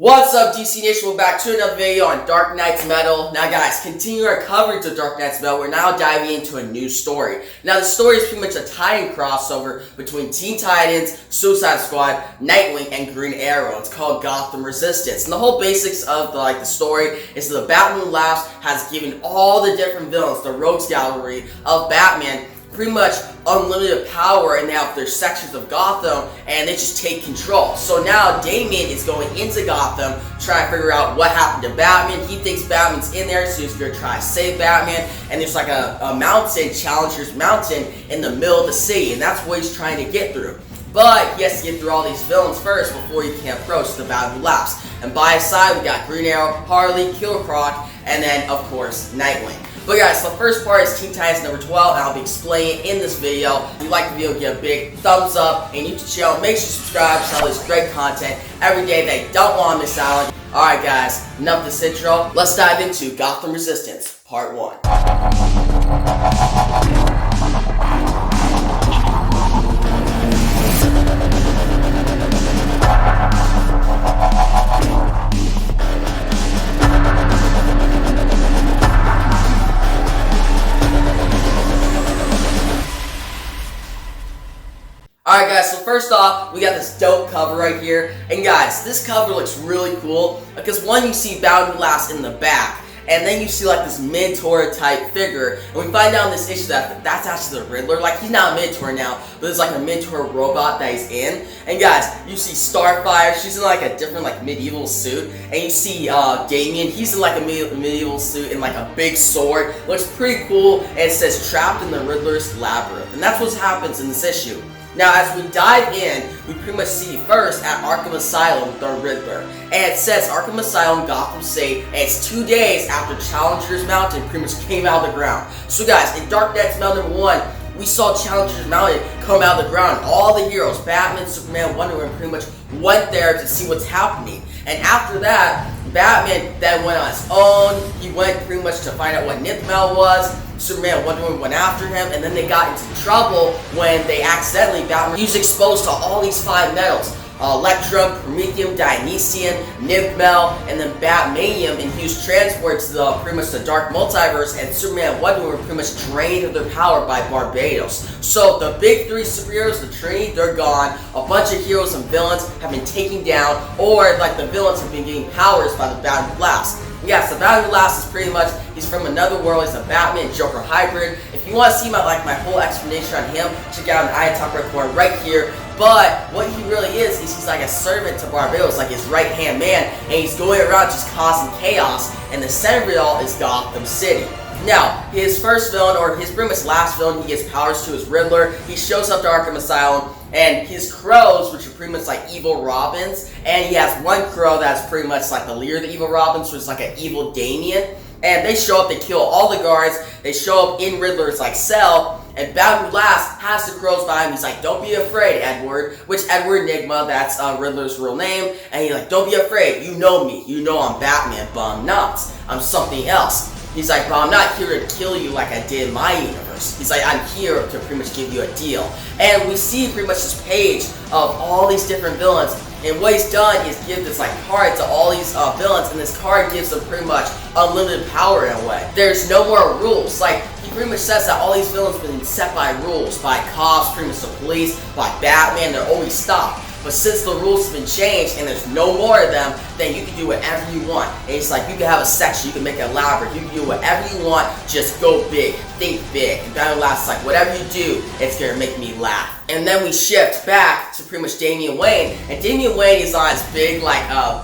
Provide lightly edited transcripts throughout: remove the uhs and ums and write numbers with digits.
What's up, DC Nation? We're back to another video on Dark Knight's Metal. Now guys, continue our coverage of Dark Knight's Metal. We're now diving into a new story. Now the story is pretty much a tie-in crossover between Teen Titans, Suicide Squad, Nightwing, and Green Arrow. It's called Gotham Resistance. And the whole basics of the story is that the Batman Labs has given all the different villains, the Rogues Gallery of Batman, pretty much unlimited power, and they have their sections of Gotham, and they just take control. So now Damian is going into Gotham, trying to figure out what happened to Batman. He thinks Batman's in there, so he's going to try to save Batman, and there's like a mountain, Challenger's Mountain, in the middle of the city, and that's what he's trying to get through. But he has to get through all these villains first before he can approach the Batman Labs. And by his side, we got Green Arrow, Harley, Killer Croc, and then, of course, Nightwing. But guys, the first part is Teen Titans number 12, and I'll be explaining in this video. If you like the video, give a big thumbs up, and YouTube channel, make sure you subscribe to all this great content every day that you don't want to miss out on. Alright guys, enough of this intro. Let's dive into Gotham Resistance, Part 1. Alright guys, so first off, we got this dope cover right here, and guys, this cover looks really cool, because one, you see Batman Labs in the back, and then you see like this Minotaur type figure, and we find out in this issue that that's actually the Riddler. Like, he's not a Minotaur now, but there's like a Minotaur robot that he's in, and guys, you see Starfire, she's in like a different like medieval suit, and you see Damian, he's in like a medieval suit and like a big sword. Looks pretty cool, and it says trapped in the Riddler's labyrinth, and that's what happens in this issue. Now, as we dive in, we pretty much see first at Arkham Asylum, the Riddler. And it says Arkham Asylum, Gotham City, and it's 2 days after Challenger's Mountain pretty much came out of the ground. So guys, in Dark Knight's Metal number 1, we saw Challenger's Mountain come out of the ground. All the heroes, Batman, Superman, Wonder Woman, pretty much went there to see what's happening. And after that, Batman then went on his own. He went pretty much to find out what Nightwing was. Superman and Wonder Woman went after him, and then they got into trouble when they accidentally, he was exposed to all these 5 metals. Electrum, Promethium, Dionysian, Nibmel, and then Batmanium, and he was transported to pretty much the Dark Multiverse, and Superman and Wonder Woman were pretty much drained of their power by Barbados. So the big 3 superheroes, the Trinity, they're gone. A bunch of heroes and villains have been taken down, or like the villains have been getting powers by the Batman Labs. Yes, the Batman Labs is pretty much, he's from another world. He's a Batman Joker hybrid. If you want to see my whole explanation on him, check out an eye top right corner right here. But what he really is he's like a servant to Barbados, like his right-hand man, and he's going around just causing chaos, and the center of it all is Gotham City. Now, his first villain, or his pretty much last villain, he gets powers to his Riddler. He shows up to Arkham Asylum, and his crows, which are pretty much like evil Robins, and he has one crow that's pretty much like the leader of the evil Robins, which is like an evil Damian. And they show up, they kill all the guards, they show up in Riddler's cell, and Batman Labs has the crows by him. He's like, don't be afraid, Edward, which Edward Nigma, that's Riddler's real name, and he's like, don't be afraid, you know me, you know I'm Batman, but I'm not, I'm something else. He's like, but I'm not here to kill you like I did in my universe. He's like, I'm here to pretty much give you a deal. And we see pretty much this page of all these different villains, and what he's done is give this card to all these villains, and this card gives them pretty much unlimited power in a way. There's no more rules. He pretty much says that all these villains have been set by rules, by cops, pretty much the police, by Batman, they're always stopped. But since the rules have been changed and there's no more of them, then you can do whatever you want. And it's like, you can have a section, you can make it elaborate, you can do whatever you want, just go big, think big. And Batman Labs is like, whatever you do, it's gonna make me laugh. And then we shift back to pretty much Damian Wayne, and Damian Wayne is on his big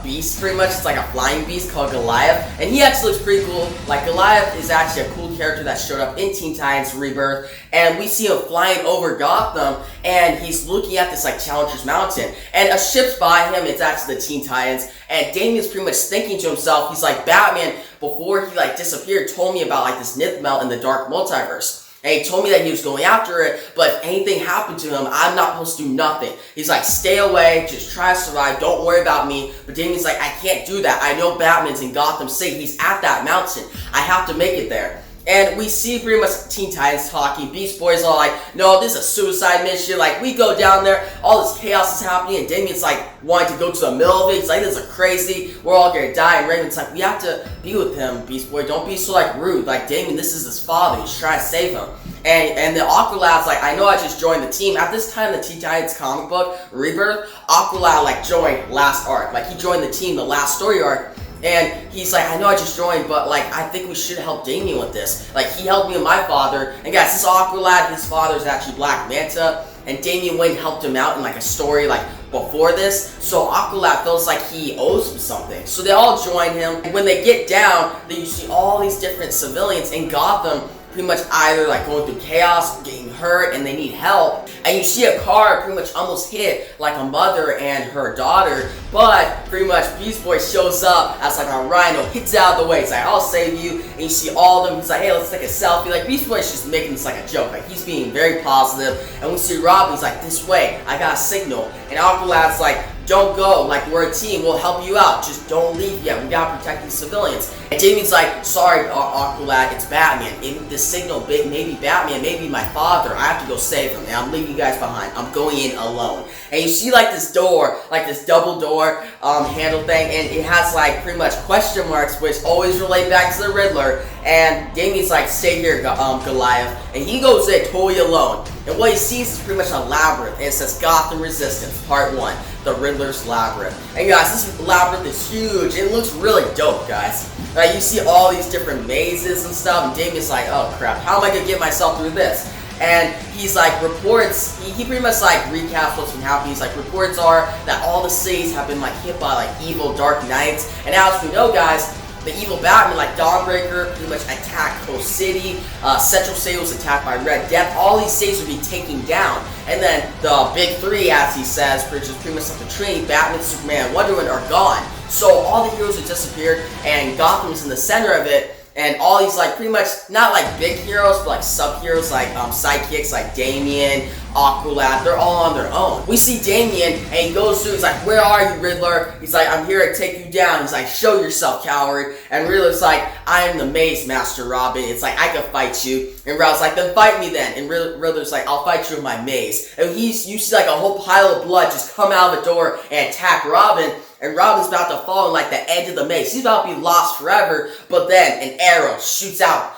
beast pretty much. It's like a flying beast called Goliath, and he actually looks pretty cool. Goliath is actually a cool character that showed up in Teen Titans Rebirth, and we see him flying over Gotham, and he's looking at this Challenger's Mountain, and a ship's by him. It's actually the Teen Titans, and Damian's pretty much thinking to himself, he's like, Batman, before he disappeared, told me about this Nightmel in the Dark Multiverse. And he told me that he was going after it, but if anything happened to him, I'm not supposed to do nothing. He's like, stay away, just try to survive, don't worry about me. But Damian's like, I can't do that. I know Batman's in Gotham City. He's at that mountain. I have to make it there. And we see pretty much Teen Titans talking. Beast Boy's all like, no, this is a suicide mission. Like, we go down there, all this chaos is happening, and Damien's like wanting to go to the middle of it. He's like, this is crazy. We're all gonna die. And Raven's like, we have to be with him, Beast Boy. Don't be so like rude. Like, Damien, this is his father. He's trying to save him. And the Aqualad's like, I know I just joined the team. At this time, the Teen Titans comic book, Rebirth, Aqualad like joined last arc. Like, he joined the team, the last story arc. And he's like, I know I just joined, but like, I think we should help Damien with this. Like, he helped me and my father. And guys, this Aqualad, his father is actually Black Manta. And Damian Wayne helped him out in like a story like before this. So Aqualad feels like he owes him something. So they all join him. And when they get down, then you see all these different civilians in Gotham pretty much either like going through chaos, getting hurt, and they need help. And you see a car pretty much almost hit like a mother and her daughter, but pretty much Beast Boy shows up as like a rhino, hits out of the way. He's like, I'll save you. And you see all of them. He's like, hey, let's take a selfie. Like, Beast Boy's just making this like a joke. Like, he's being very positive. And we see Robin. He's like, this way. I got a signal. And Aqualad's like, don't go, like, we're a team, we'll help you out, just don't leave yet, we gotta protect these civilians. And Damien's like, sorry, Aqualad, it's Batman, the signal, maybe Batman, maybe my father, I have to go save him, and I'm leaving you guys behind, I'm going in alone. And you see like this door, like this double door handle thing, and it has like pretty much question marks, which always relate back to the Riddler. And Damien's like, stay here, Goliath, and he goes there totally alone. And what he sees is pretty much a labyrinth, and it says Gotham Resistance, Part 1, the Riddler's Labyrinth. And guys, this labyrinth is huge, and it looks really dope, guys. Like, you see all these different mazes and stuff, and Damien's like, oh crap, how am I gonna get myself through this? And he's like, reports, he pretty much like recaps what's been happening. He's like, reports are that all the cities have been like hit by like evil dark knights. And as we know, guys, the evil Batman, like Dawnbreaker, pretty much attacked Coast City. Central City was attacked by Red Death. All these cities would be taken down. And then the big three, as he says, which is pretty much like the Trinity, Batman, Superman, and Wonder Woman are gone. So all the heroes have disappeared, and Gotham's in the center of it. And all these, like, pretty much, not like big heroes, but like sub-heroes, like sidekicks, like Damien, Aqualad, they're all on their own. We see Damien, and he goes through, he's like, where are you, Riddler? He's like, I'm here to take you down. He's like, show yourself, coward. And Riddler's like, I am the Maze Master, Robin. It's like, I can fight you. And Robin's like, then fight me then. And Riddler's like, I'll fight you with my maze. And you see like a whole pile of blood just come out of the door and attack Robin. And Robin's about to fall in like the edge of the maze. He's about to be lost forever. But then an arrow shoots out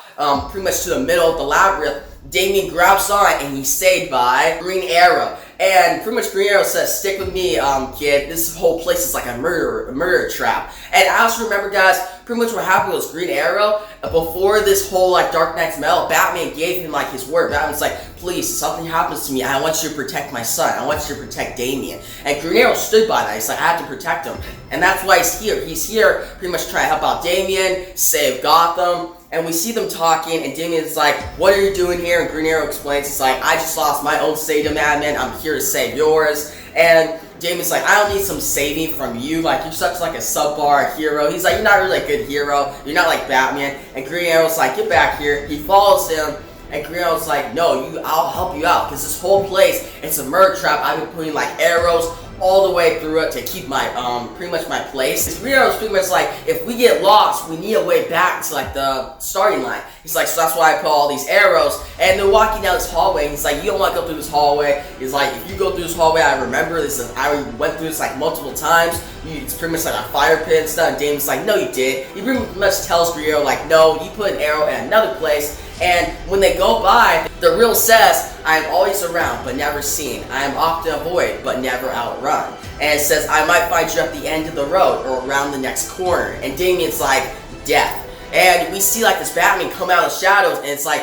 pretty much to the middle of the labyrinth. Damien grabs on and he's saved by Green Arrow. And pretty much Green Arrow says, stick with me, kid. This whole place is like a murder trap. And I also remember, guys, pretty much what happened was Green Arrow, before this whole like Dark Knight's Metal, Batman gave him like his word. Batman's like, please, if something happens to me, I want you to protect my son. I want you to protect Damien. And Green Arrow stood by that. He's like, I have to protect him. And that's why he's here. He's here pretty much trying to help out Damien, save Gotham. And we see them talking, and Damien's like, what are you doing here? And Green Arrow explains, he's like, I just lost my own Stadium Madman, I'm here to save yours. And Damien's like, I don't need some saving from you, like, you're such like a subpar hero. He's like, you're not really a good hero, you're not like Batman. And Green Arrow's like, get back here. He follows him, and Green Arrow's like, no, I'll help you out, because this whole place, it's a murder trap. I've been putting like arrows all the way through it to keep my, pretty much my place. Green Arrow's pretty much like, if we get lost, we need a way back to like the starting line. He's like, so that's why I put all these arrows. And they're walking down this hallway. He's like, you don't want to go through this hallway. He's like, if you go through this hallway, I remember this. I went through this like multiple times. It's pretty much like a fire pit and stuff. And Damien's like, no, you did. He pretty much tells Green Arrow like, no, you put an arrow in another place. And when they go by, the riddle says, I am always around, but never seen. I am often avoided, but never outrun. And it says, I might find you at the end of the road or around the next corner. And Damien's like, death. And we see like this Batman come out of the shadows, and it's like,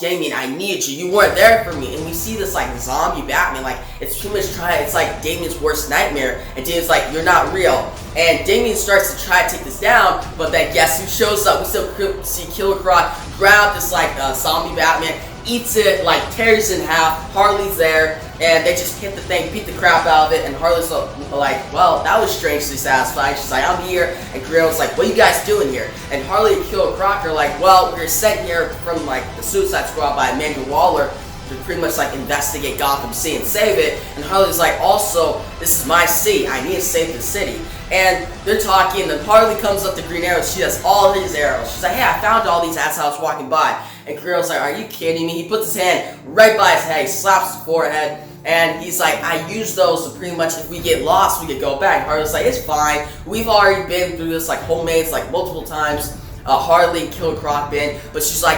Damien, I needed you. You weren't there for me. And we see this like zombie Batman, like it's pretty much it's like Damien's worst nightmare. And Damien's like, you're not real. And Damien starts to try to take this down, but then guess who shows up? We still see Killer Croc grab this like zombie Batman, eats it, like tears it in half. Harley's there, and they just hit the thing, beat the crap out of it. And Harley's like, well, that was strangely satisfying. She's like, I'm here. And Grill's like, what are you guys doing here? And Harley and Killer Croc are like, well, we were sent here from like the Suicide Squad by Amanda Waller. to pretty much like investigate Gotham City and save it. And Harley's like, also, this is my city. I need to save the city. And they're talking, and then Harley comes up to Green Arrow. She has all his arrows. She's like, hey, I found all these as I was walking by. And Green Arrow's like, are you kidding me? He puts his hand right by his head. He slaps his forehead. And he's like, I use those to pretty much, if we get lost, we could go back. Harley's like, it's fine. We've already been through this like homemades like multiple times. Harley and Killer Croc been, but she's like,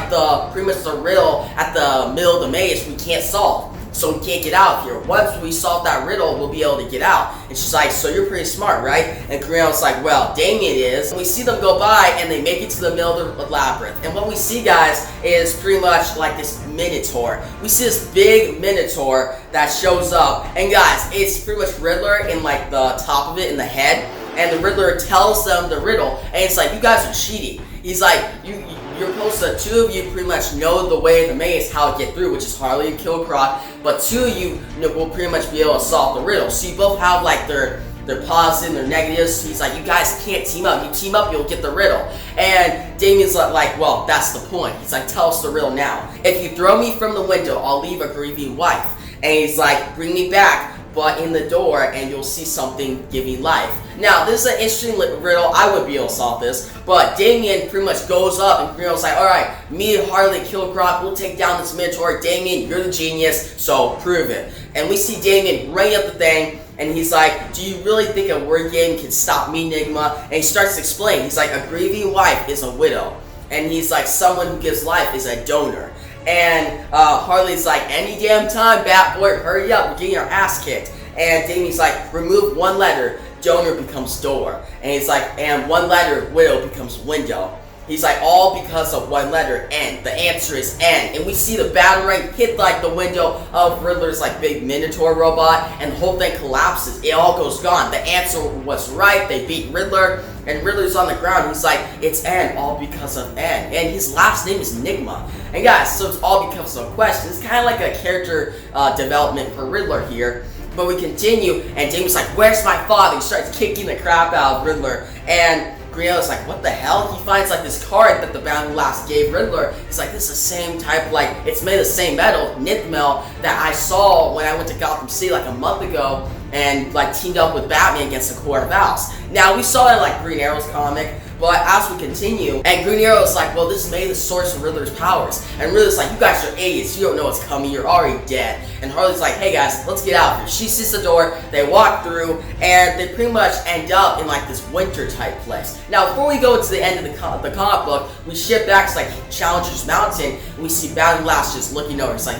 pretty much the riddle at the middle of the maze we can't solve. So we can't get out of here. Once we solve that riddle, we'll be able to get out. And she's like, so you're pretty smart, right? And Green's like, well, Damien is. And we see them go by, and they make it to the middle of the labyrinth. And what we see, guys, is pretty much like this Minotaur. We see this big Minotaur that shows up. And guys, it's pretty much Riddler in like the top of it, in the head. And the Riddler tells them the riddle. And it's like, you guys are cheating. He's like, you're supposed to, two of you pretty much know the way of the maze, how to get through, which is Harley and Killer Croc, but two of you will pretty much be able to solve the riddle. So you both have like their positive and their negatives. He's like, you guys can't team up. You team up, you'll get the riddle. And Damien's like, well, that's the point. He's like, tell us the riddle now. If you throw me from the window, I'll leave a grieving wife. And he's like, bring me back, but in the door, and you'll see something giving life. Now, this is an interesting riddle. I would be able to solve this, but Damien pretty much goes up, and Green's like, alright, me and Harley, Killer Croc, we'll take down this Minotaur. Damien, you're the genius, so prove it. And we see Damien running up the thing, and he's like, do you really think a word game can stop me, Enigma? And he starts to explain. He's like, a grieving wife is a widow. And he's like, someone who gives life is a donor. And Harley's like, any damn time, Batboy, hurry up, we're getting our ass kicked. And Damien's like, remove one letter, donor becomes door. And he's like, and one letter, widow becomes window. He's like, all because of one letter, N. The answer is N. And we see the batarang hit like the window of Riddler's like big Minotaur robot, and the whole thing collapses. It all goes gone. The answer was right. They beat Riddler, and Riddler's on the ground. He's like, it's N, all because of N. And his last name is Enigma. And guys, so it's all because of a question. It's kind of like a character development for Riddler here. But we continue, and Damien's like, where's my father? He starts kicking the crap out of Riddler. And Green's like, what the hell? He finds like this card that the Bound Glass gave Riddler. He's like, this is the same type, like, it's made of the same metal, Nithmel, that I saw when I went to Gotham City like a month ago and like teamed up with Batman against the Court of Owls. Now, we saw that in like Green Arrow's comic, but as we continue, and Green Arrow's like, well, this is made the source of Riddler's powers. And Riddler's like, you guys are idiots, you don't know what's coming, you're already dead. And Harley's like, hey guys, let's get out of here. She sees the door, they walk through, and they pretty much end up in like this winter type place. Now, before we go to the end of the comic book, we shift back to like Challenger's Mountain, and we see Bound Glass just looking over. It's like,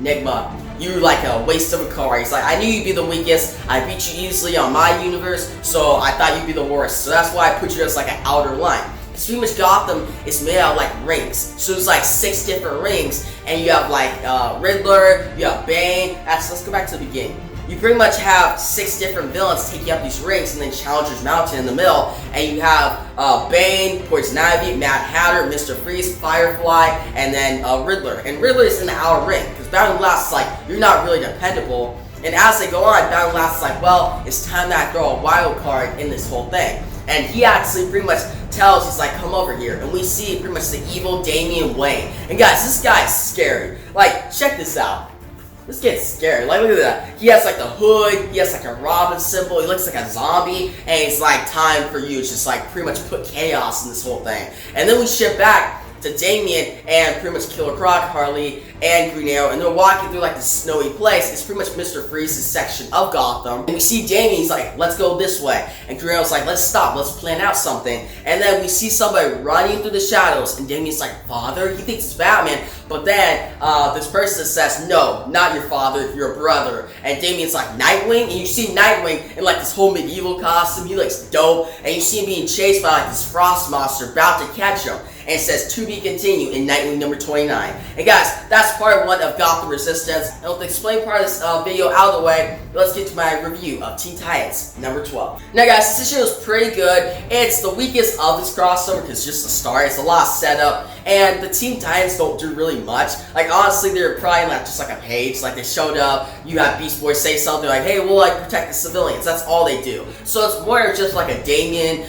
Enigma, you're like a waste of a car. He's like, I knew you'd be the weakest. I beat you easily on my universe, so I thought you'd be the worst. So that's why I put you as like an outer line. Because pretty much Gotham is made out of like rings. So there's like 6 different rings, and you have like Riddler, you have Bane. Let's go back to the beginning. You pretty much have 6 different villains taking up these rings, and then Challenger's Mountain in the middle, and you have Bane, Poison Ivy, Mad Hatter, Mr. Freeze, Firefly, and then Riddler. And Riddler is in the outer ring, because Bound Glass is like, you're not really dependable. And as they go on, Bound Glass is like, well, it's time that I throw a wild card in this whole thing. And he actually pretty much tells, he's like, come over here. And we see pretty much the evil Damian Wayne. And guys, this guy's scary. Like, check this out. This gets scary. Like, look at that. He has like the hood, he has like a Robin symbol, he looks like a zombie, and it's like time for you to just like pretty much put chaos in this whole thing. And then we shift back to Damien and pretty much Killer Croc, Harley, and Green Arrow, and they're walking through like this snowy place. It's pretty much Mr. Freeze's section of Gotham. And we see Damien, he's like, let's go this way. And Green Arrow's like, let's stop, let's plan out something. And then we see somebody running through the shadows, and Damien's like, father? He thinks it's Batman. But then this person says, no, not your father, your brother. And Damien's like, Nightwing? And you see Nightwing in like this whole medieval costume. He looks dope. And you see him being chased by like this frost monster about to catch him. And it says to be continued in Nightwing number 29. And guys, that's part 1 of Gotham Resistance. And with the explain part of this video out of the way, let's get to my review of Teen Titans number 12. Now guys, this issue is pretty good. It's the weakest of this crossover because it's just the start. It's a lot of setup. And the Teen Titans don't do really much. Like, honestly, they're probably like just like a page. Like, they showed up, you have Beast Boy say something like, hey, we'll like protect the civilians. That's all they do. So it's more just like a Damian,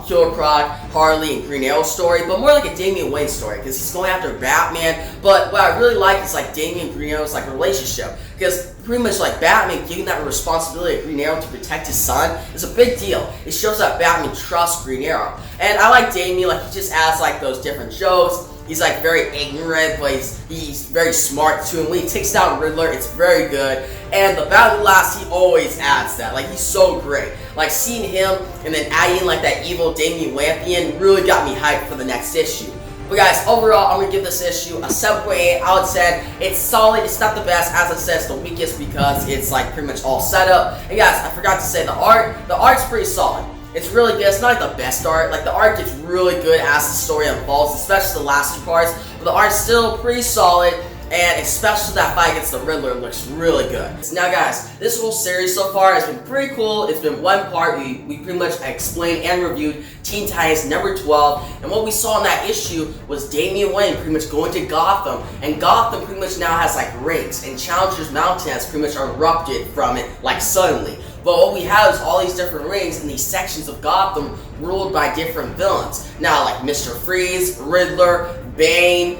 Killer Croc, Harley, and Green Arrow story, but more like a Damian Wayne story, because he's going after Batman. But what I really like is like Damian and Green Arrow's like relationship, because pretty much like Batman giving that responsibility of Green Arrow to protect his son is a big deal. It shows that Batman trusts Green Arrow. And I like Damian, like he just adds like those different jokes. He's like very ignorant, but he's very smart too. And when he takes down Riddler, it's very good. And the Battle Last, he always adds that. Like, he's so great. Like, seeing him and then adding in like that evil Damian Wayne at the end really got me hyped for the next issue. But guys, overall, I'm going to give this issue a 7.8 out of 10. It's solid. It's not the best. As I said, it's the weakest because it's like pretty much all set up. And guys, I forgot to say the art's pretty solid. It's really good. It's not like the best art. Like, the art gets really good as the story unfolds, especially the last two parts. But the art's still pretty solid, and especially that fight against the Riddler looks really good. So now, guys, this whole series so far has been pretty cool. It's been one part. We pretty much explained and reviewed Teen Titans number 12, and what we saw in that issue was Damian Wayne pretty much going to Gotham, and Gotham pretty much now has like rings, and Challenger's Mountain has pretty much erupted from it like suddenly. But what we have is all these different rings in these sections of Gotham ruled by different villains. Now, like Mr. Freeze, Riddler, Bane,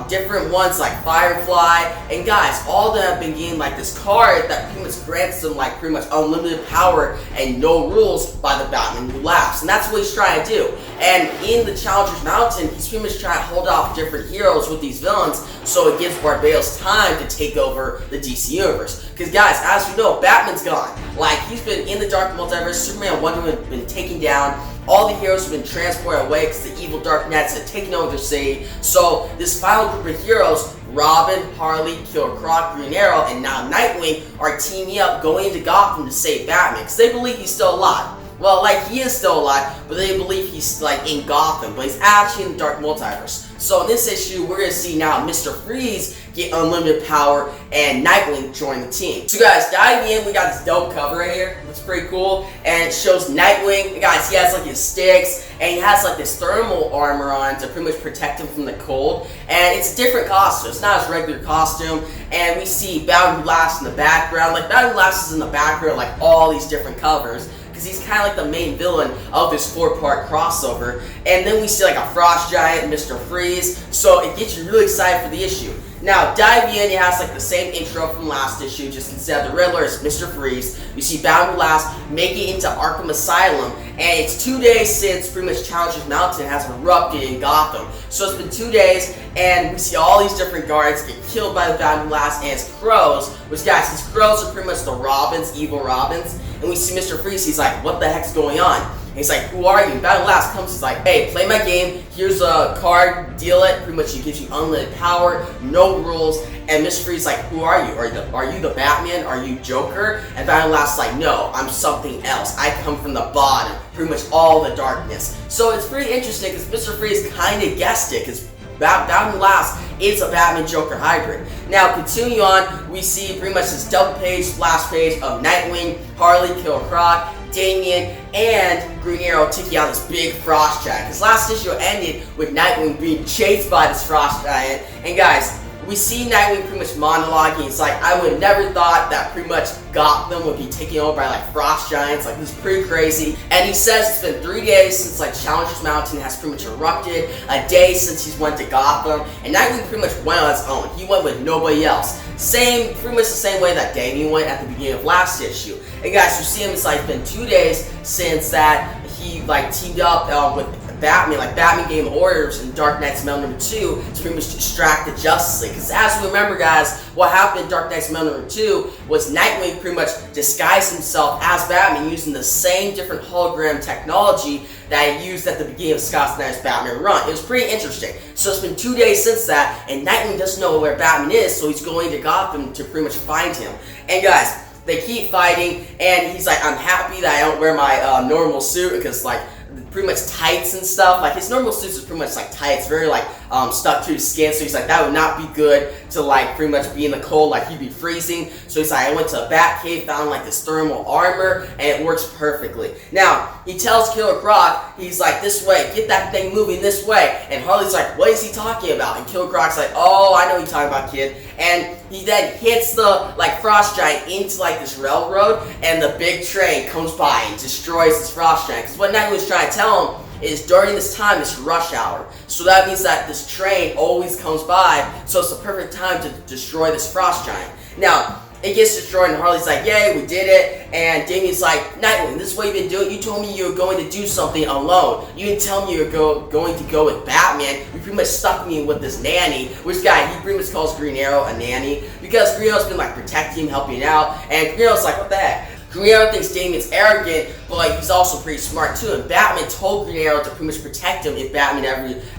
different ones like Firefly, and guys, all of them have been getting like this card that pretty much grants them like pretty much unlimited power and no rules by the Batman who laughs, and that's what he's trying to do. And in the Challenger's Mountain, he's pretty much trying to hold off different heroes with these villains, so it gives Barbados time to take over the DC universe. Because guys, as we know, Batman's gone. Like, he's been in the Dark Multiverse. Superman and Wonder Woman have been taken down. All the heroes have been transported away because the evil Dark Knights have taken over the city. So this final group of heroes, Robin, Harley, Killer Croc, Green Arrow, and now Nightwing, are teaming up going into Gotham to save Batman because they believe he's still alive. Well, like, he is still alive, but they believe he's like in Gotham, but he's actually in the Dark Multiverse. So in this issue, we're gonna see now Mr. Freeze get unlimited power and Nightwing join the team. So guys, diving in, we got this dope cover right here. It's pretty cool, and it shows Nightwing. And guys, he has like his sticks, and he has like this thermal armor on to pretty much protect him from the cold. And it's a different costume. It's not his regular costume. And we see Batman Blast in the background. Like, Batman Blast is in the background, like all these different covers, because he's kind of like the main villain of this 4-part crossover. And then we see like a Frost Giant, Mr. Freeze, so it gets you really excited for the issue. Now, diving in, it has like the same intro from last issue, just instead of the Riddler, it's Mr. Freeze. We see Batman Blast make it into Arkham Asylum, and it's 2 days since pretty much Challenger's Mountain has erupted in Gotham. So it's been 2 days, and we see all these different guards get killed by the Batman Blast and his crows, which, guys, his crows are pretty much the Robins, evil Robins. And we see Mr. Freeze, he's like, what the heck's going on? And he's like, who are you? And Batman Blast comes, he's like, hey, play my game, here's a card, deal it. Pretty much he gives you unlimited power, no rules. And Mr. Freeze is like, who are you? Are you the Batman? Are you Joker? And Batman Blast is like, no, I'm something else. I come from the bottom, pretty much all the darkness. So it's pretty interesting because Mr. Freeze kind of guessed it, because Batman Blast is a Batman Joker hybrid. Now, continue on, we see pretty much this double page, splash page of Nightwing, Harley, Killer Croc, Damian, and Green Arrow taking out this big Frost Giant. Because last issue ended with Nightwing being chased by this Frost Giant. And guys, we see Nightwing pretty much monologuing. It's like, I would never thought that pretty much Gotham would be taken over by like Frost Giants. Like, this is pretty crazy. And he says it's been 3 days since like Challenger's Mountain has pretty much erupted, a day since he's went to Gotham, and Nightwing pretty much went on his own. He went with nobody else. Pretty much the same way that Damian went at the beginning of last issue. And guys, you see him, it's like been 2 days since that he like teamed up with Batman, like Batman gave orders in Dark Knight's Metal number 2 to pretty much distract the Justice League. Because as we remember, guys, what happened in Dark Knight's Metal number 2 was Nightwing pretty much disguised himself as Batman using the same different hologram technology that he used at the beginning of Scott Snyder's Batman run. It was pretty interesting. So it's been 2 days since that, and Nightwing doesn't know where Batman is, so he's going to Gotham to pretty much find him. And guys, they keep fighting, and he's like, I'm happy that I don't wear my normal suit, because like pretty much tights and stuff. Like, his normal suits is pretty much like tights, very like stuck to his skin. So he's like, that would not be good to like pretty much be in the cold, like he'd be freezing. So he's like, I went to a bat cave, found like this thermal armor, and it works perfectly. Now he tells Killer Croc, he's like, this way, get that thing moving this way. And Harley's like, what is he talking about? And Killer Croc's like, oh, I know what you're talking about, kid. And he then hits the like frost giant into like this railroad, and the big train comes by and destroys this frost giant. Because what Nightwing was trying to tell him is during this time it's rush hour. So that means that this train always comes by, so it's the perfect time to destroy this frost giant. Now, it gets destroyed and Harley's like, yay, we did it. And Damian's like, Nightwing, this is what you've been doing. You told me you were going to do something alone. You didn't tell me you were going to go with Batman. You pretty much stuck me with this nanny. Which guy, he pretty much calls Green Arrow a nanny. Because Green Arrow's been like protecting him, helping him out. And Green Arrow's like, what the heck? Green Arrow thinks Damian's arrogant, but he's also pretty smart too. And Batman told Green Arrow to pretty much protect him if Batman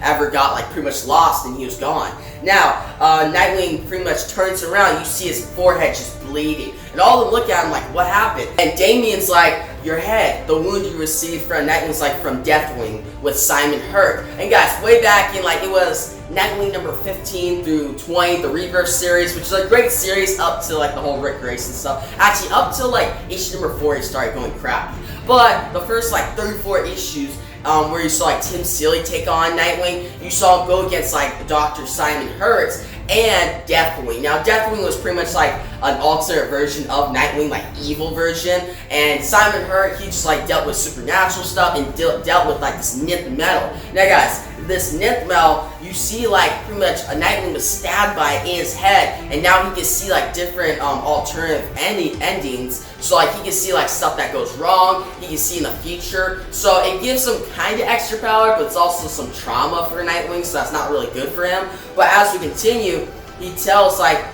ever got like pretty much lost and he was gone. Now, Nightwing pretty much turns around. You see his forehead just bleeding, and all of them look at him like, "What happened?" And Damian's like, "Your head, the wound you received from Nightwing's like from Deathwing with Simon Hurt." And guys, way back in like it was Nightwing number 15 through 20, the Rebirth series, which is a great series up to like the whole Rick Grayson stuff. Actually, up to like issue number 4, it started going crappy. But the first like 34 issues, where you saw like Tim Seeley take on Nightwing, you saw him go against like Dr. Simon Hurts and Deathwing. Now Deathwing was pretty much like an alternate version of Nightwing, like evil version, and Simon Hurt, he just like dealt with supernatural stuff and dealt with like this nith metal. Now guys, this nith metal, you see like pretty much a Nightwing was stabbed by it in his head, and now he can see like different alternative endings. So like he can see like stuff that goes wrong, he can see in the future. So it gives him kind of extra power, but it's also some trauma for Nightwing, so that's not really good for him. But as we continue, he tells like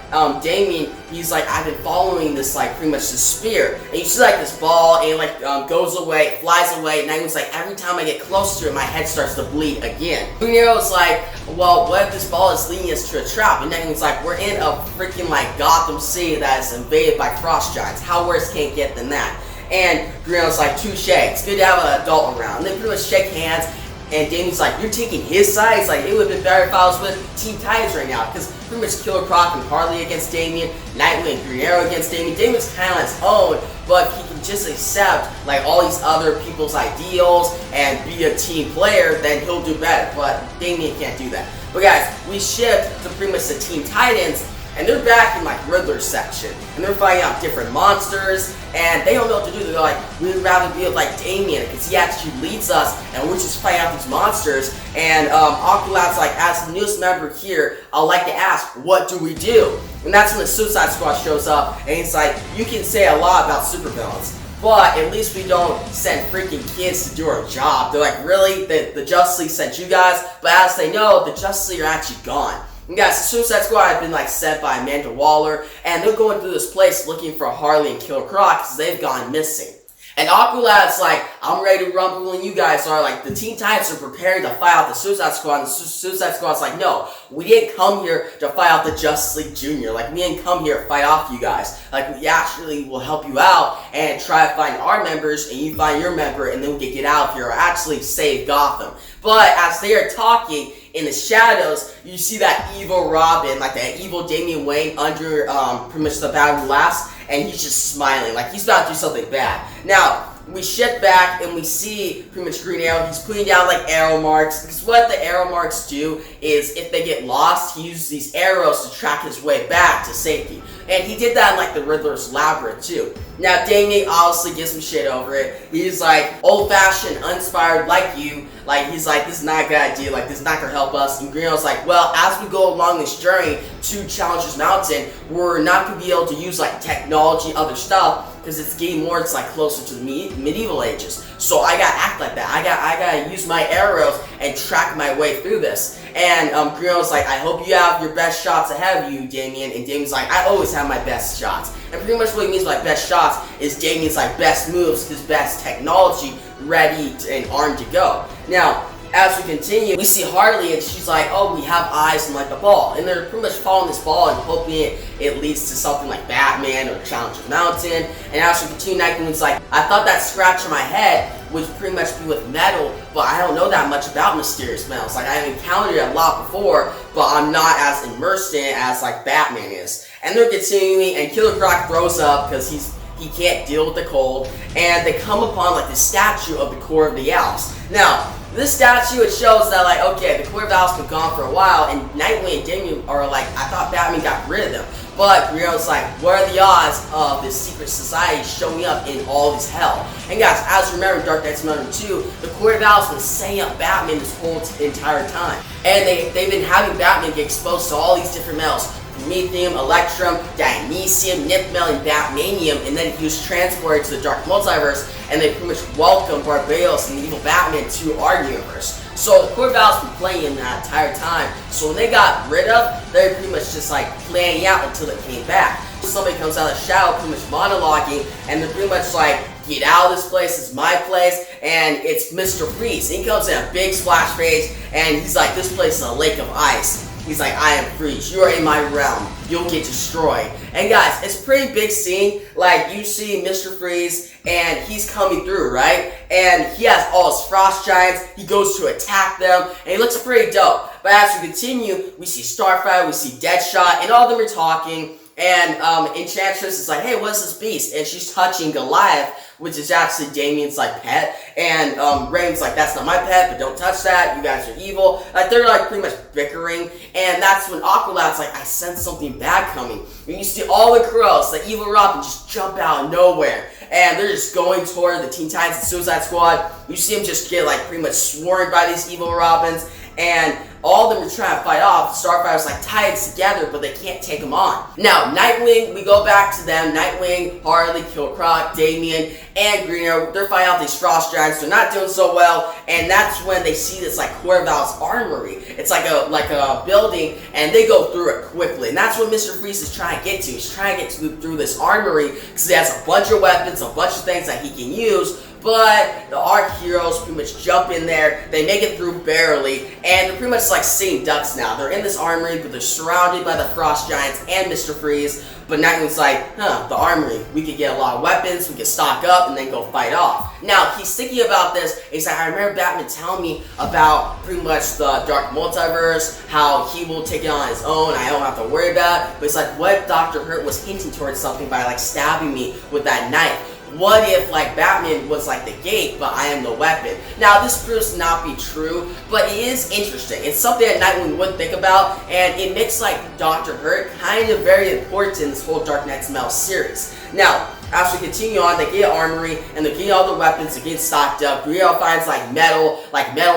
Damian, he's like, I've been following this like pretty much this spear, and you see like this ball, and it like goes away, flies away, and Nightwing's like, every time I get close to it, my head starts to bleed again. Green Arrow's like, well, what if this ball is leading us to a trap? And Nightwing's like, we're in a freaking like Gotham City that is invaded by frost giants. How worse can it get than that? And Green Arrow's like, touche, it's good to have an adult around. And they pretty much shake hands. And Damian's like, you're taking his side? He's like, it would have been better if I was with Teen Titans right now. Because pretty much Killer Croc and Harley against Damian, Nightwing and Green Arrow against Damian. Damian's kind of on his own, but he can just accept like all these other people's ideals and be a team player, then he'll do better. But Damian can't do that. But guys, we shift to pretty much the Teen Titans, and they're back in like Riddler's section, and they're fighting out different monsters, and they don't know what to do. They're like, we'd rather be with like Damian, because he actually leads us, and we're just fighting out these monsters. And Aqualad's like, as the newest member here, I'd like to ask, what do we do? And that's when the Suicide Squad shows up, and he's like, you can say a lot about supervillains, but at least we don't send freaking kids to do our job. They're like, really? The Justice League sent you guys? But as they know, the Justice League are actually gone. And guys, the Suicide Squad have been like sent by Amanda Waller, and they're going through this place looking for Harley and Killer Croc because they've gone missing. And Aqualad's like, I'm ready to rumble, and you guys are like, the Teen Titans are preparing to fight out the Suicide Squad, and the Suicide Squad's like, no, we didn't come here to fight out the Justice League Jr. Like, we didn't come here to fight off you guys. Like, we actually will help you out and try to find our members, and you find your member, and then we can get out of here, or actually save Gotham. But as they are talking, in the shadows, you see that evil Robin, like that evil Damian Wayne under pretty much the battle last, and he's just smiling, like he's about to do something bad. Now, we shift back and we see pretty much Green Arrow. He's putting down like arrow marks, because what the arrow marks do is if they get lost, he uses these arrows to track his way back to safety. And he did that in like the Riddler's labyrinth too. Now Damian obviously gives him shit over it. He's like, old-fashioned, uninspired like you. Like, he's like, this is not a good idea, like this is not gonna help us. And Green Arrow's like, well, as we go along this journey to Challenger's Mountain, we're not gonna be able to use like technology, other stuff, because it's getting more, it's like closer to the medieval ages. So I gotta act like that. I gotta use my arrows and track my way through this. And Green Arrow's like, I hope you have your best shots ahead of you, Damian. And Damian's like, I always have my best shots. And pretty much what he means by best shots is Damian's like best moves, his best technology, ready and armed to go. Now, as we continue, we see Harley, and she's like, oh, we have eyes and like the ball. And they're pretty much following this ball and hoping it leads to something like Batman or Challenger's Mountain. And as we continue, Nightwing's like, I thought that scratch on my head would pretty much be with metal, but I don't know that much about mysterious metals. Like, I've encountered it a lot before, but I'm not as immersed in it as like Batman is. And they're continuing, and Killer Croc throws up because he can't deal with the cold, and they come upon like the statue of the Core of the Owls. Now, this statue, it shows that like, okay, the Core of the Owls has been gone for a while, and Nightwing and Damian are like, I thought Batman got rid of them. But Grio's like, what are the odds of this secret society showing up in all this hell? And guys, as you remember in Dark Knight's Metal 2, the Core of the Owls has been setting up Batman this whole entire time. And they've been having Batman get exposed to all these different metals. Promethium, Electrum, Dionysium, Nipmel, and Batmanium, and then he was transported to the Dark Multiverse, and they pretty much welcomed Barbados and the evil Batman to our universe. So the Core of the Owls been playing him that entire time, so when they got rid of, they were pretty much just like playing out until they came back. So somebody comes out of the shadow, pretty much monologuing, and they're pretty much like, get out of this place, it's my place, and it's Mr. Freeze. And he comes in a big splash page, and he's like, this place is a lake of ice. He's like, I am Freeze, you are in my realm, you'll get destroyed. And guys, it's a pretty big scene. Like, you see Mr. Freeze, and he's coming through, right? And he has all his frost giants, he goes to attack them, and he looks pretty dope. But as we continue, we see Starfire, we see Deadshot, and all of them are talking. And Enchantress is like, hey, what's this beast? And she's touching Goliath, which is actually Damian's like pet. And Rain's like, that's not my pet, but don't touch that. You guys are evil. Like, they're like pretty much bickering. And that's when Aqualad's like, I sense something bad coming. And you see all the crows, the evil Robin, just jump out of nowhere. And they're just going toward the Teen Titans and Suicide Squad. You see them just get like pretty much swarmed by these evil Robins. And all of them are trying to fight off. Starfire's like tied together, but they can't take them on. Now, Nightwing, we go back to them. Nightwing, Harley, Killer Croc, Damian, and Green Arrow, they're fighting off these frost giants. They're not doing so well, and that's when they see this like Core of the Owls armory. It's like a building, and they go through it quickly. And that's what Mr. Freeze is trying to get to. He's trying to get through this armory because he has a bunch of weapons, a bunch of things that he can use. But the Arc Heroes pretty much jump in there, they make it through barely, and they're pretty much like sitting ducks now. They're in this armory, but they're surrounded by the Frost Giants and Mr. Freeze. But Nightwing's like, the armory, we could get a lot of weapons, we could stock up, and then go fight off. Now, he's thinking about this, he's like, I remember Batman telling me about pretty much the Dark Multiverse, how he will take it on his own, I don't have to worry about it. But it's like, what if Dr. Hurt was hinting towards something by like stabbing me with that knife? What if, like, Batman was, like, the gate, but I am the weapon? Now, this proves to not be true, but it is interesting. It's something that Nightwing would think about, and it makes, like, Dr. Hurt kind of very important in this whole Dark Knight's Metal series. Now, as we continue on, they get armory, and they get all the weapons, they get stocked up. Green finds, like metal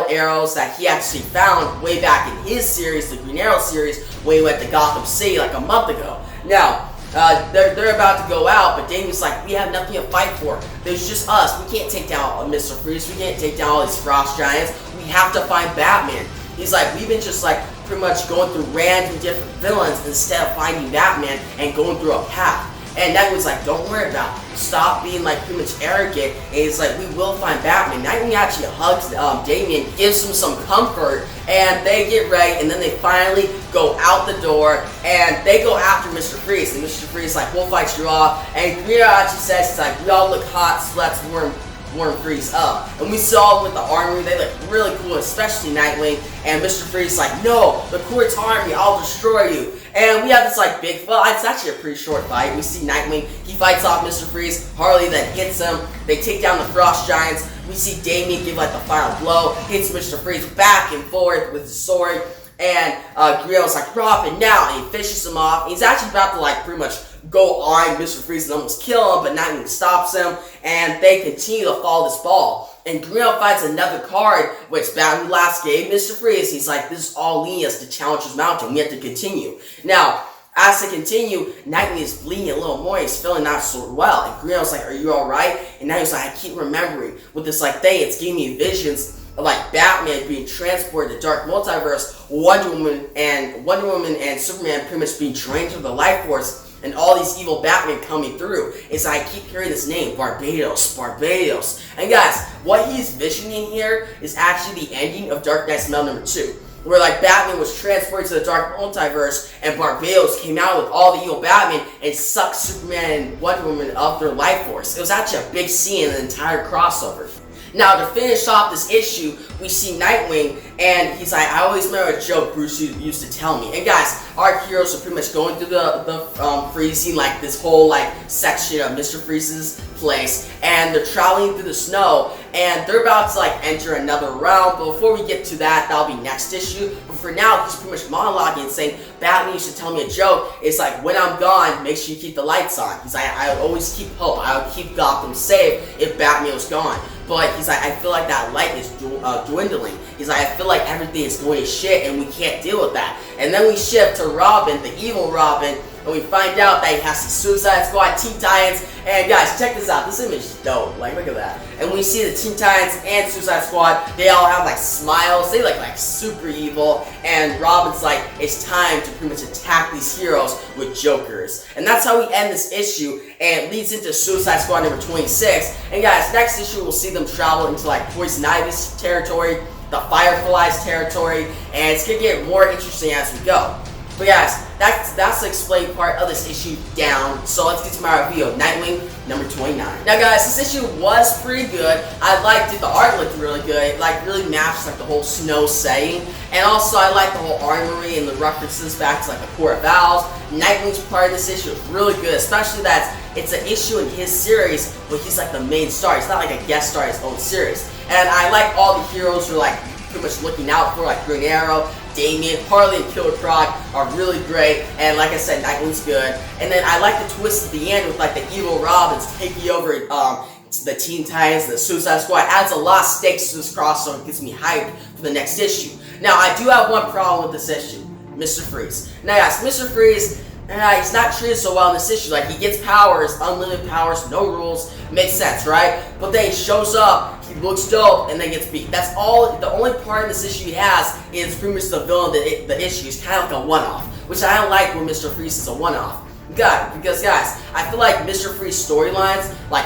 arrows that he actually found way back in his series, the Green Arrow series, when he went to Gotham City, like, a month ago. Now, they're about to go out, but Damian's like, we have nothing to fight for. There's just us. We can't take down Mr. Freeze. We can't take down all these Frost Giants. We have to find Batman. He's like, we've been just like pretty much going through random different villains instead of finding Batman and going through a path. And Nightwing's like, don't worry about it. Stop being like pretty much arrogant. And he's like, we will find Batman. Nightwing actually hugs Damian, gives him some comfort, and they get ready, and then they finally go out the door, and they go after Mr. Freeze. And Mr. Freeze is like, we'll fight you off. And Green actually says, he's like, we all look hot, so let's warm Freeze up. And we saw with the armory, they look really cool, especially Nightwing. And Mr. Freeze is like, no, the Court's army, I'll destroy you. And we have this like big, well, it's actually a pretty short fight. We see Nightwing, he fights off Mr. Freeze, Harley then hits him, they take down the Frost Giants. We see Damian give like the final blow, hits Mr. Freeze back and forth with his sword. And Grio's like, drop it now, and he fishes him off. He's actually about to like pretty much go on Mr. Freeze and almost kill him, but Nightwing stops him, and they continue to follow this ball. And Grio finds another card, which Batman last gave Mr. Freeze. He's like, this is all leading us to Challenger's Mountain. We have to continue. Now, as they continue, Nightwing is bleeding a little more. He's feeling not so well. And Grio's like, are you alright? And Nightwing's like, I keep remembering with this like thing. It's giving me visions of like Batman being transported to Dark Multiverse, Wonder Woman and Superman pretty much being drained from the life force. and all these evil Batmen coming through. Is I keep hearing this name, Barbados, Barbados. And guys, what he's visioning here is actually the ending of Dark Knight's Metal number 2. Where like Batman was transported to the Dark Multiverse and Barbados came out with all the evil Batman and sucked Superman and Wonder Woman of their life force. It was actually a big scene in the entire crossover. Now, to finish off this issue, we see Nightwing, and he's like, I always remember a joke Bruce used to tell me. And guys, our heroes are pretty much going through the freezing, like this whole like section of Mr. Freeze's place, and they're traveling through the snow, and they're about to like enter another realm. But before we get to that, that'll be next issue. But for now, he's pretty much monologuing and saying, Batman used to tell me a joke. It's like, when I'm gone, make sure you keep the lights on. He's like, I would always keep hope. I would keep Gotham safe if Batman was gone. But he's like, I feel like that light is dwindling. He's like, I feel like everything is going to shit and we can't deal with that. And then we shift to Robin, the evil Robin, and we find out that he has the Suicide Squad, Teen Titans, and guys, check this out. This image is dope. Like, look at that. And we see the Teen Titans and Suicide Squad. They all have like smiles. They look like super evil. And Robin's like, it's time to pretty much attack these heroes with Jokers. And that's how we end this issue. And it leads into Suicide Squad number 26. And guys, next issue we'll see them travel into like Poison Ivy's territory, the Firefly's territory, and it's gonna get more interesting as we go. But guys, that's the explained part of this issue down. So let's get to my review of Nightwing number 29. Now guys, this issue was pretty good. I liked it. The art looked really good. It like really matched like the whole snow setting. And also I like the whole armory and the references back to like the Court of Owls. Nightwing's part of this issue is really good, especially that it's an issue in his series, but he's like the main star. He's not like a guest star in his own series. And I like all the heroes who are like pretty much looking out for, like Green Arrow, Damian, Harley, and Killer Croc are really great, and like I said, Nightwing's good. And then I like the twist at the end with like the evil Robins taking over the Teen Titans, the Suicide Squad. Adds a lot of stakes to this crossover and gets me hyped for the next issue. Now I do have one problem with this issue, Mr. Freeze. Now guys, Mr. Freeze, he's not treated so well in this issue. Like, he gets powers, unlimited powers, no rules, makes sense, right? But then he shows up, he looks dope, and then gets beat. That's all. The only part in this issue he has is pretty much the villain. The issue is kind of like a one-off, which I don't like when Mr. Freeze is a one-off. Because guys, I feel like Mr. Freeze storylines, like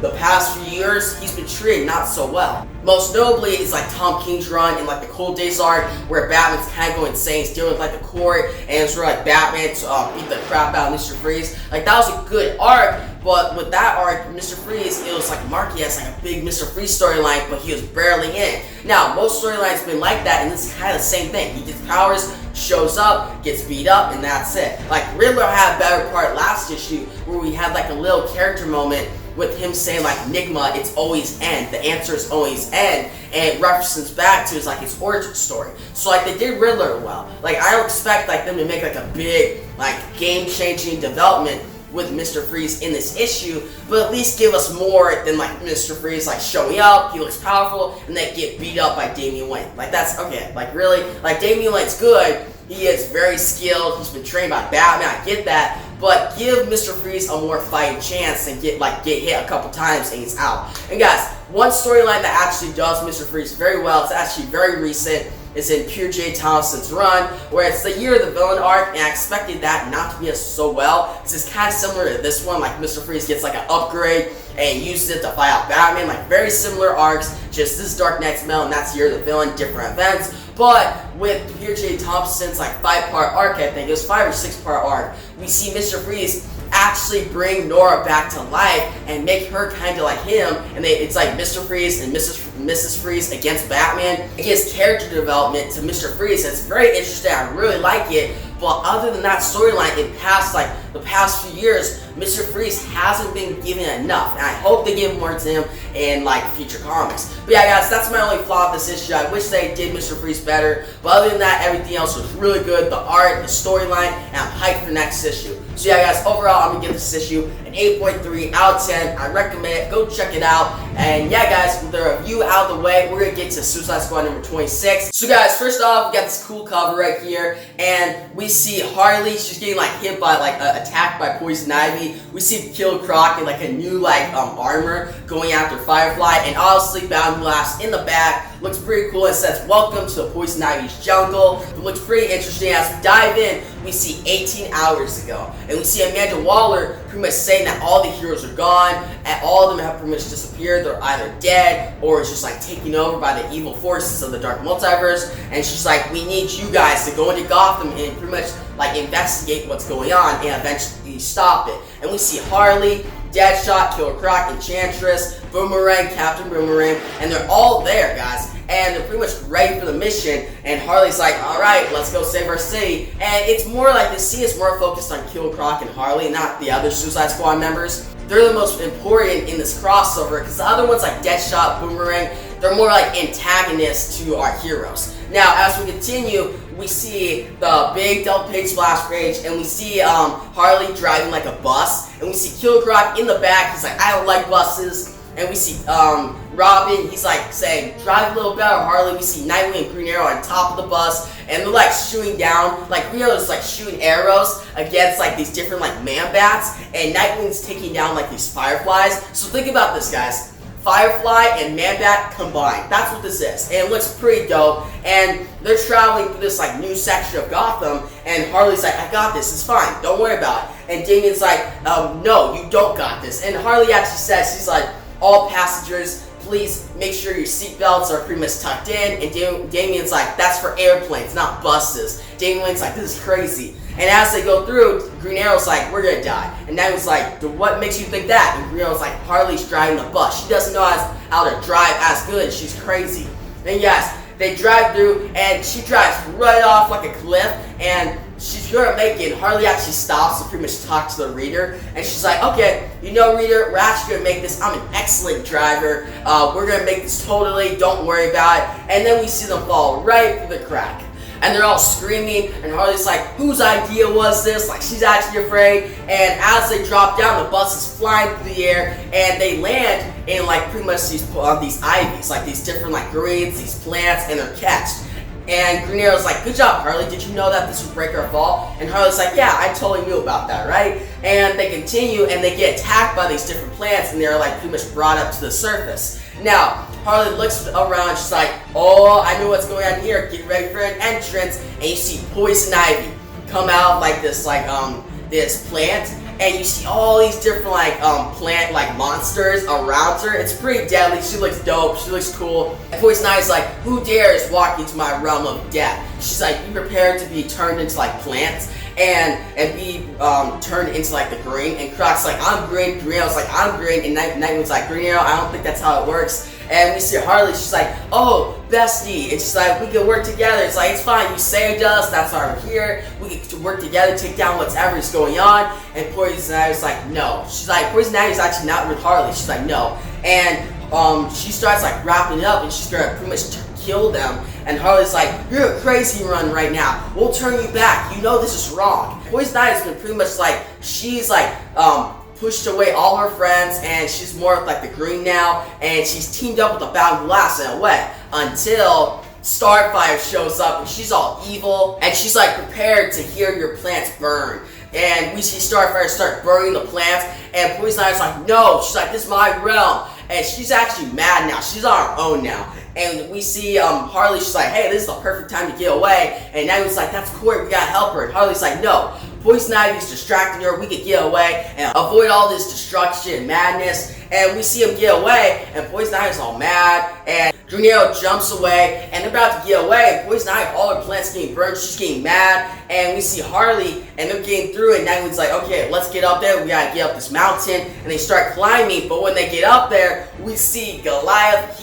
the past few years, he's been treated not so well. Most notably is like Tom King's run in like the Cold Days arc, where Batman's kind of going insane. He's dealing with like the court, and it's where like Batman beat the crap out of Mr. Freeze. Like, that was a good arc, but with that arc, Mr. Freeze, it was like Marky has like a big Mr. Freeze storyline, but he was barely in. Now, most storylines have been like that, and this is kind of the same thing. He gets powers, shows up, gets beat up, and that's it. Like, Riddler had a better part last issue, where we had like a little character moment with him saying like, Enigma, it's always end. The answer is always end. And it references back to his like his origin story. So like, they did Riddler well. Like, I don't expect like them to make like a big like game-changing development with Mr. Freeze in this issue, but at least give us more than like Mr. Freeze like showing up, he looks powerful, and then get beat up by Damian Wayne. Like, that's okay. Like, really, like Damian Wayne's good. He is very skilled. He's been trained by Batman. I get that. But give Mr. Freeze a more fighting chance and get hit a couple times and he's out. And guys, one storyline that actually does Mr. Freeze very well, it's actually very recent, is in Pure J. Thompson's run, where it's the year of the villain arc, and I expected that not to be so well. This is kind of similar to this one, like Mr. Freeze gets like an upgrade and uses it to fight out Batman, like very similar arcs, just this Dark Knight's Metal and that's Year of the Villain, different events. But with Pure J. Thompson's like 5-part arc, I think it was 5 or 6-part arc, we see Mr. Freeze actually bring Nora back to life and make her kind of like him, and it's like Mr. Freeze and Mrs. Freeze against Batman. It gives character development to Mr. Freeze. It's very interesting. I really like it. But other than that storyline, in the past few years, Mr. Freeze hasn't been given enough, and I hope they give more to him in like future comics. But yeah, guys, that's my only flaw with this issue. I wish they did Mr. Freeze better, but other than that, everything else was really good. The art, the storyline, and I'm hyped for next issue. So yeah, guys, overall, I'm gonna give this issue an 8.3 out of 10. I recommend it. Go check it out. And yeah, guys, with the review out of the way, we're gonna get to Suicide Squad number 26. So guys, first off, we got this cool cover right here, and we see Harley. She's getting like hit by like attacked by Poison Ivy. We see Killer Croc in like a new like armor going after Firefly, and obviously Bound Glass in the back Looks pretty cool. It says, "Welcome to the Poison Ivy's jungle." It looks pretty interesting. As we dive in, we see 18 hours ago, and we see Amanda Waller pretty much saying that all the heroes are gone, and all of them have pretty much disappeared. They're either dead or it's just like taken over by the evil forces of the dark multiverse. And she's like, "We need you guys to go into Gotham and pretty much like investigate what's going on and eventually stop it." And we see Harley, Deadshot, Killer Croc, Enchantress, Boomerang, Captain Boomerang, and they're all there, guys. And they're pretty much ready for the mission. And Harley's like, "Alright, let's go save our city." And it's more like the scene is more focused on Killer Croc and Harley, not the other Suicide Squad members. They're the most important in this crossover, because the other ones like Deadshot, Boomerang, they're more like antagonists to our heroes. Now, as we continue, we see the big double page splash page, and we see Harley driving like a bus, and we see Killer Croc in the back. He's like, "I don't like buses." And we see Robin, he's like saying, "Drive a little better, Harley." We see Nightwing and Green Arrow on top of the bus, and they're like shooting down, like Green Arrow's like shooting arrows against like these different like man bats, and Nightwing's taking down like these fireflies. So think about this, guys. Firefly and Man-Bat combined. That's what this is. And it looks pretty dope. And they're traveling through this like new section of Gotham, and Harley's like, "I got this, it's fine, don't worry about it." And Damian's like, "No, you don't got this." And Harley actually says, she's like, "All passengers, please make sure your seatbelts are pretty much tucked in." And Damian's like, "That's for airplanes, not buses." Damian's like, "This is crazy." And as they go through, Green Arrow's like, "We're gonna die." And Nightwing's like, "What makes you think that?" And Green Arrow's like, "Harley's driving the bus. She doesn't know how to drive as good. She's crazy." And yes, they drive through, and she drives right off like a cliff, and she's gonna make it. Harley actually stops to pretty much talk to the reader, and she's like, "Okay, reader, we're actually gonna make this. I'm an excellent driver. We're gonna make this totally. Don't worry about it." And then we see them fall right through the crack. And they're all screaming, and Harley's like, "Whose idea was this?" Like, she's actually afraid. And as they drop down, the bus is flying through the air, and they land in like pretty much these ivies, like these different like greens, these plants, and they're catched. And Green Arrow's like, "Good job, Harley. Did you know that this would break our fall?" And Harley's like, "Yeah, I totally knew about that, right?" And they continue, and they get attacked by these different plants, and they're like pretty much brought up to the surface. Now, Harley looks around, she's like, "Oh, I know what's going on here. Get ready for an entrance." And you see Poison Ivy come out like this plant, and you see all these different plant monsters around her. It's pretty deadly. She looks dope. She looks cool. And Poison Ivy's like, "Who dares walk into my realm of death?" She's like, "Be prepared to be turned into plants and be turned into the green." And Croc's like, "I'm green." Green Arrow's like, "I'm green." And Nightwing's like, "Green Arrow, I don't think that's how it works." And we see Harley, she's like, "Oh, bestie." And she's like, "We can work together." It's like, "It's fine, you saved us, that's why we're here. We can work together, take down whatever's going on." And Poison Ivy's like, "No." She's like, Poison Ivy's actually not with Harley. She's like, "No." And she starts wrapping it up, and she's gonna pretty much kill them. And Harley's like, "You're a crazy run right now. We'll turn you back. You know this is wrong." Poison Ivy's been pretty much she's pushed away all her friends, and she's more of the green now, and she's teamed up with the Bound Glass in a way, until Starfire shows up, and she's all evil, and she's prepared to hear your plants burn. And we see Starfire start burning the plants, and Poison Ivy's like, "No." She's like, "This is my realm." And she's actually mad now. She's on her own now. And we see Harley, she's like, "Hey, this is the perfect time to get away." And Nightwing's like, "That's Corey, we gotta help her." And Harley's like, "No, Poison Ivy's distracting her. We could get away and avoid all this destruction and madness." And we see him get away, and Poison Ivy's all mad, and Green Arrow jumps away, and they're about to get away, and Poison Ivy, all her plants getting burned, she's getting mad, and we see Harley, and they're getting through, and Nightwing's like, "Okay, let's get up there, we gotta get up this mountain," and they start climbing, but when they get up there, we see Goliath,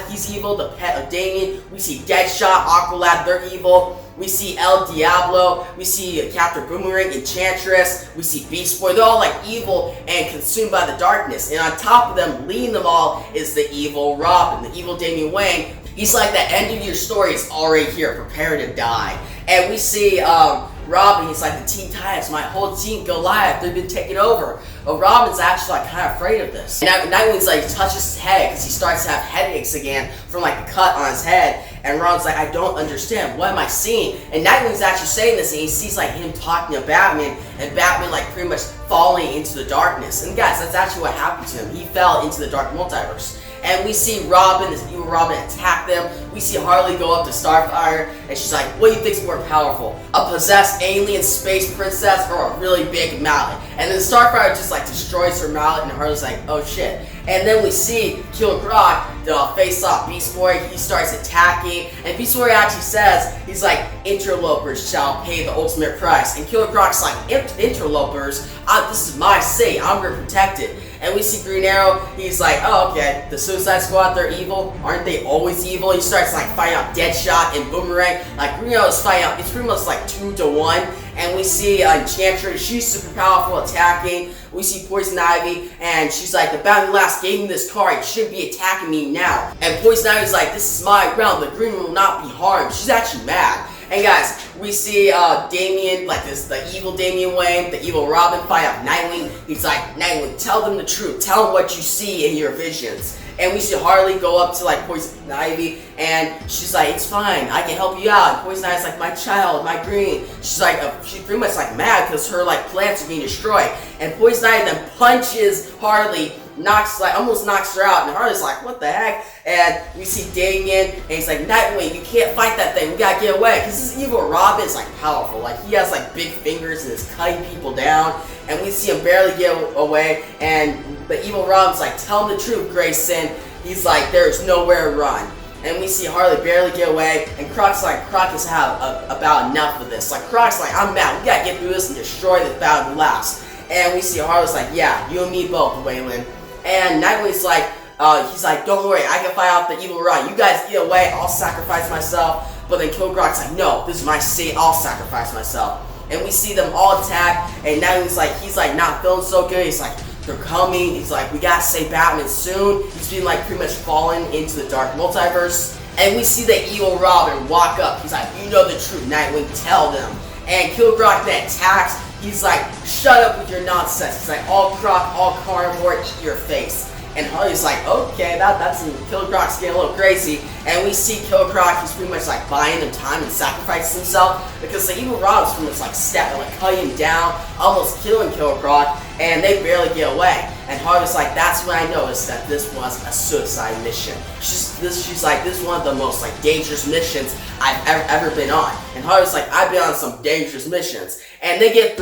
he's evil, the pet of Damian. We see Deadshot, Aqualad, they're evil. We see El Diablo, we see Captain Boomerang, Enchantress, we see Beast Boy. They're all evil and consumed by the darkness. And on top of them, leading them all, is the evil Robin, the evil Damian Wayne. He's like, the end of your story is already here, prepare to die. And we see Robin, he's like, "The Teen Titans, my whole team, Goliath, they've been taken over." But Robin's actually kind of afraid of this. And Nightwing's touches his head because he starts to have headaches again from the cut on his head. And Robin's like, "I don't understand. What am I seeing?" And Nightwing's actually saying this, and he sees him talking to Batman, and Batman pretty much falling into the darkness. And guys, that's actually what happened to him. He fell into the dark multiverse. and we see Robin, this evil Robin, attack them. We see Harley go up to Starfire, and she's like, what do you think's more powerful? A possessed alien space princess or a really big mallet? And then Starfire just like destroys her mallet, and Harley's like, oh shit. And then we see Killer Croc, the face-off Beast Boy, he starts attacking, and Beast Boy actually says, he's like, interlopers shall pay the ultimate price. And Killer Croc's like, interlopers? This is my city, I'm gonna protect it. And we see Green Arrow, he's like, oh okay, the Suicide Squad, they're evil? Aren't they always evil? He starts like fighting out Deadshot and Boomerang. Like Green Arrow is fighting out, it's pretty much like 2-1. And we see Enchantress, she's super powerful attacking. We see Poison Ivy, and she's like, the Bounty Lass gave me this car, you should be attacking me now. And Poison Ivy's like, this is my realm, the Green will not be harmed. She's actually mad. And guys, we see Damian, like the evil Damian Wayne, the evil Robin fight out Nightwing. He's like, Nightwing, tell them the truth. Tell them what you see in your visions. And we see Harley go up to like Poison Ivy, and she's like, it's fine, I can help you out. And Poison Ivy's like, my child, my Green. She's like, she's pretty much like mad because her like plants are being destroyed. And Poison Ivy then punches Harley, almost knocks her out, and Harley's like, what the heck? And we see Damian, and he's like, Nightwing, you can't fight that thing, we gotta get away. Because this evil Robin is like powerful, like he has like big fingers and is cutting people down, and we see him barely get away, and the evil Robin's like, tell him the truth, Grayson. He's like, there's nowhere to run. And we see Harley barely get away, and Croc's like, Croc has had about enough of this. Like Croc's like, I'm mad, we gotta get through this and destroy this battle last. And we see Harley's like, yeah, you and me both, Waylon. And Nightwing's like, he's like, don't worry, I can fight out the evil Robin. You guys get away, I'll sacrifice myself. But then Killer Croc's like, no, this is my city, I'll sacrifice myself. And we see them all attack, and Nightwing's like, he's like not feeling so good. He's like, they're coming. He's like, we gotta save Batman soon. He's been like pretty much falling into the dark multiverse. And we see the evil Robin walk up. He's like, you know the truth, Nightwing, tell them. And Killer Croc then attacks. He's like, shut up with your nonsense. He's like, all Croc, all carnivore, eat your face. And Harley's like, okay, that's Killer Croc's getting a little crazy. And we see Killer Croc, he's pretty much like buying them time and sacrificing himself because the evil Robin's pretty much like cutting him down, almost killing Killer Croc, and they barely get away. And Harley's like, that's when I noticed that this was a suicide mission. She's like, this is one of the most like dangerous missions I've ever been on. And Harley's like, I've been on some dangerous missions. And they get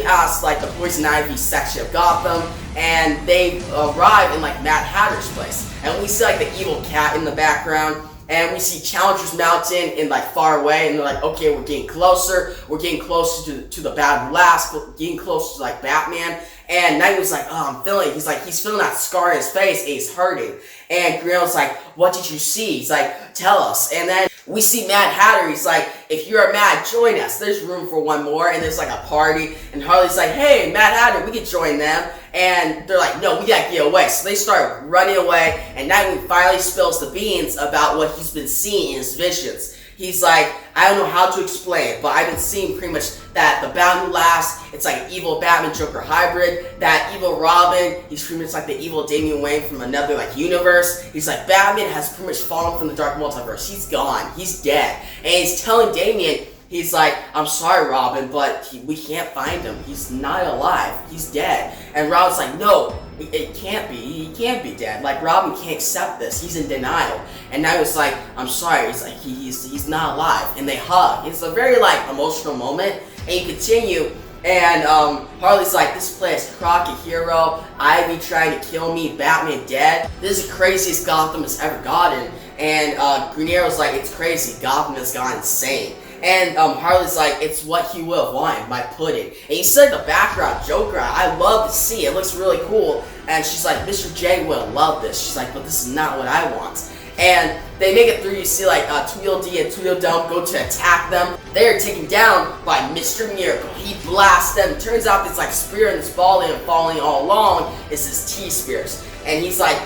past like the Poison Ivy section of Gotham, and they arrive in like Mad Hatter's place. And we see like the evil cat in the background, and we see Challengers Mountain in like far away, and they're like, okay, we're getting closer to the Bad Blast, getting closer to like Batman. And Nightwing's like, oh, I'm feeling, he's feeling that scar in his face, and he's hurting. And Green's like, what did you see? He's like, tell us. And then we see Mad Hatter, he's like, if you're mad, join us. There's room for one more, and there's like a party. And Harley's like, hey, Mad Hatter, we can join them. And they're like, no, we gotta get away. So they start running away, and Nightwing finally spills the beans about what he's been seeing in his visions. He's like, I don't know how to explain it, but I've been seeing pretty much that the Bounty Lass, it's like an evil Batman Joker hybrid. That evil Robin, he's pretty much like the evil Damian Wayne from another like universe. He's like, Batman has pretty much fallen from the dark multiverse. He's gone. He's dead. And he's telling Damian, he's like, I'm sorry, Robin, but we can't find him. He's not alive. He's dead. And Robin's like, no, it can't be. He can't be dead. Like, Robin can't accept this. He's in denial. And now it's like, I'm sorry. He's like, he's not alive. And they hug. It's a very like emotional moment. And you continue, and Harley's like, this place, Croc a hero, Ivy trying to kill me, Batman dead. This is the craziest Gotham has ever gotten. And Green Arrow's like, it's crazy. Gotham has gone insane. And Harley's like, it's what he would have wanted, my pudding. And you see like the background, Joker, I love to see it. It looks really cool. And she's like, Mr. J will love this. She's like, but this is not what I want. And they make it through, you see like Tweedledee and Tweedledum go to attack them. They are taken down by Mr. Miracle. He blasts them. It turns out this like spear and this ball they've been following all along is his T-spears. And he's like,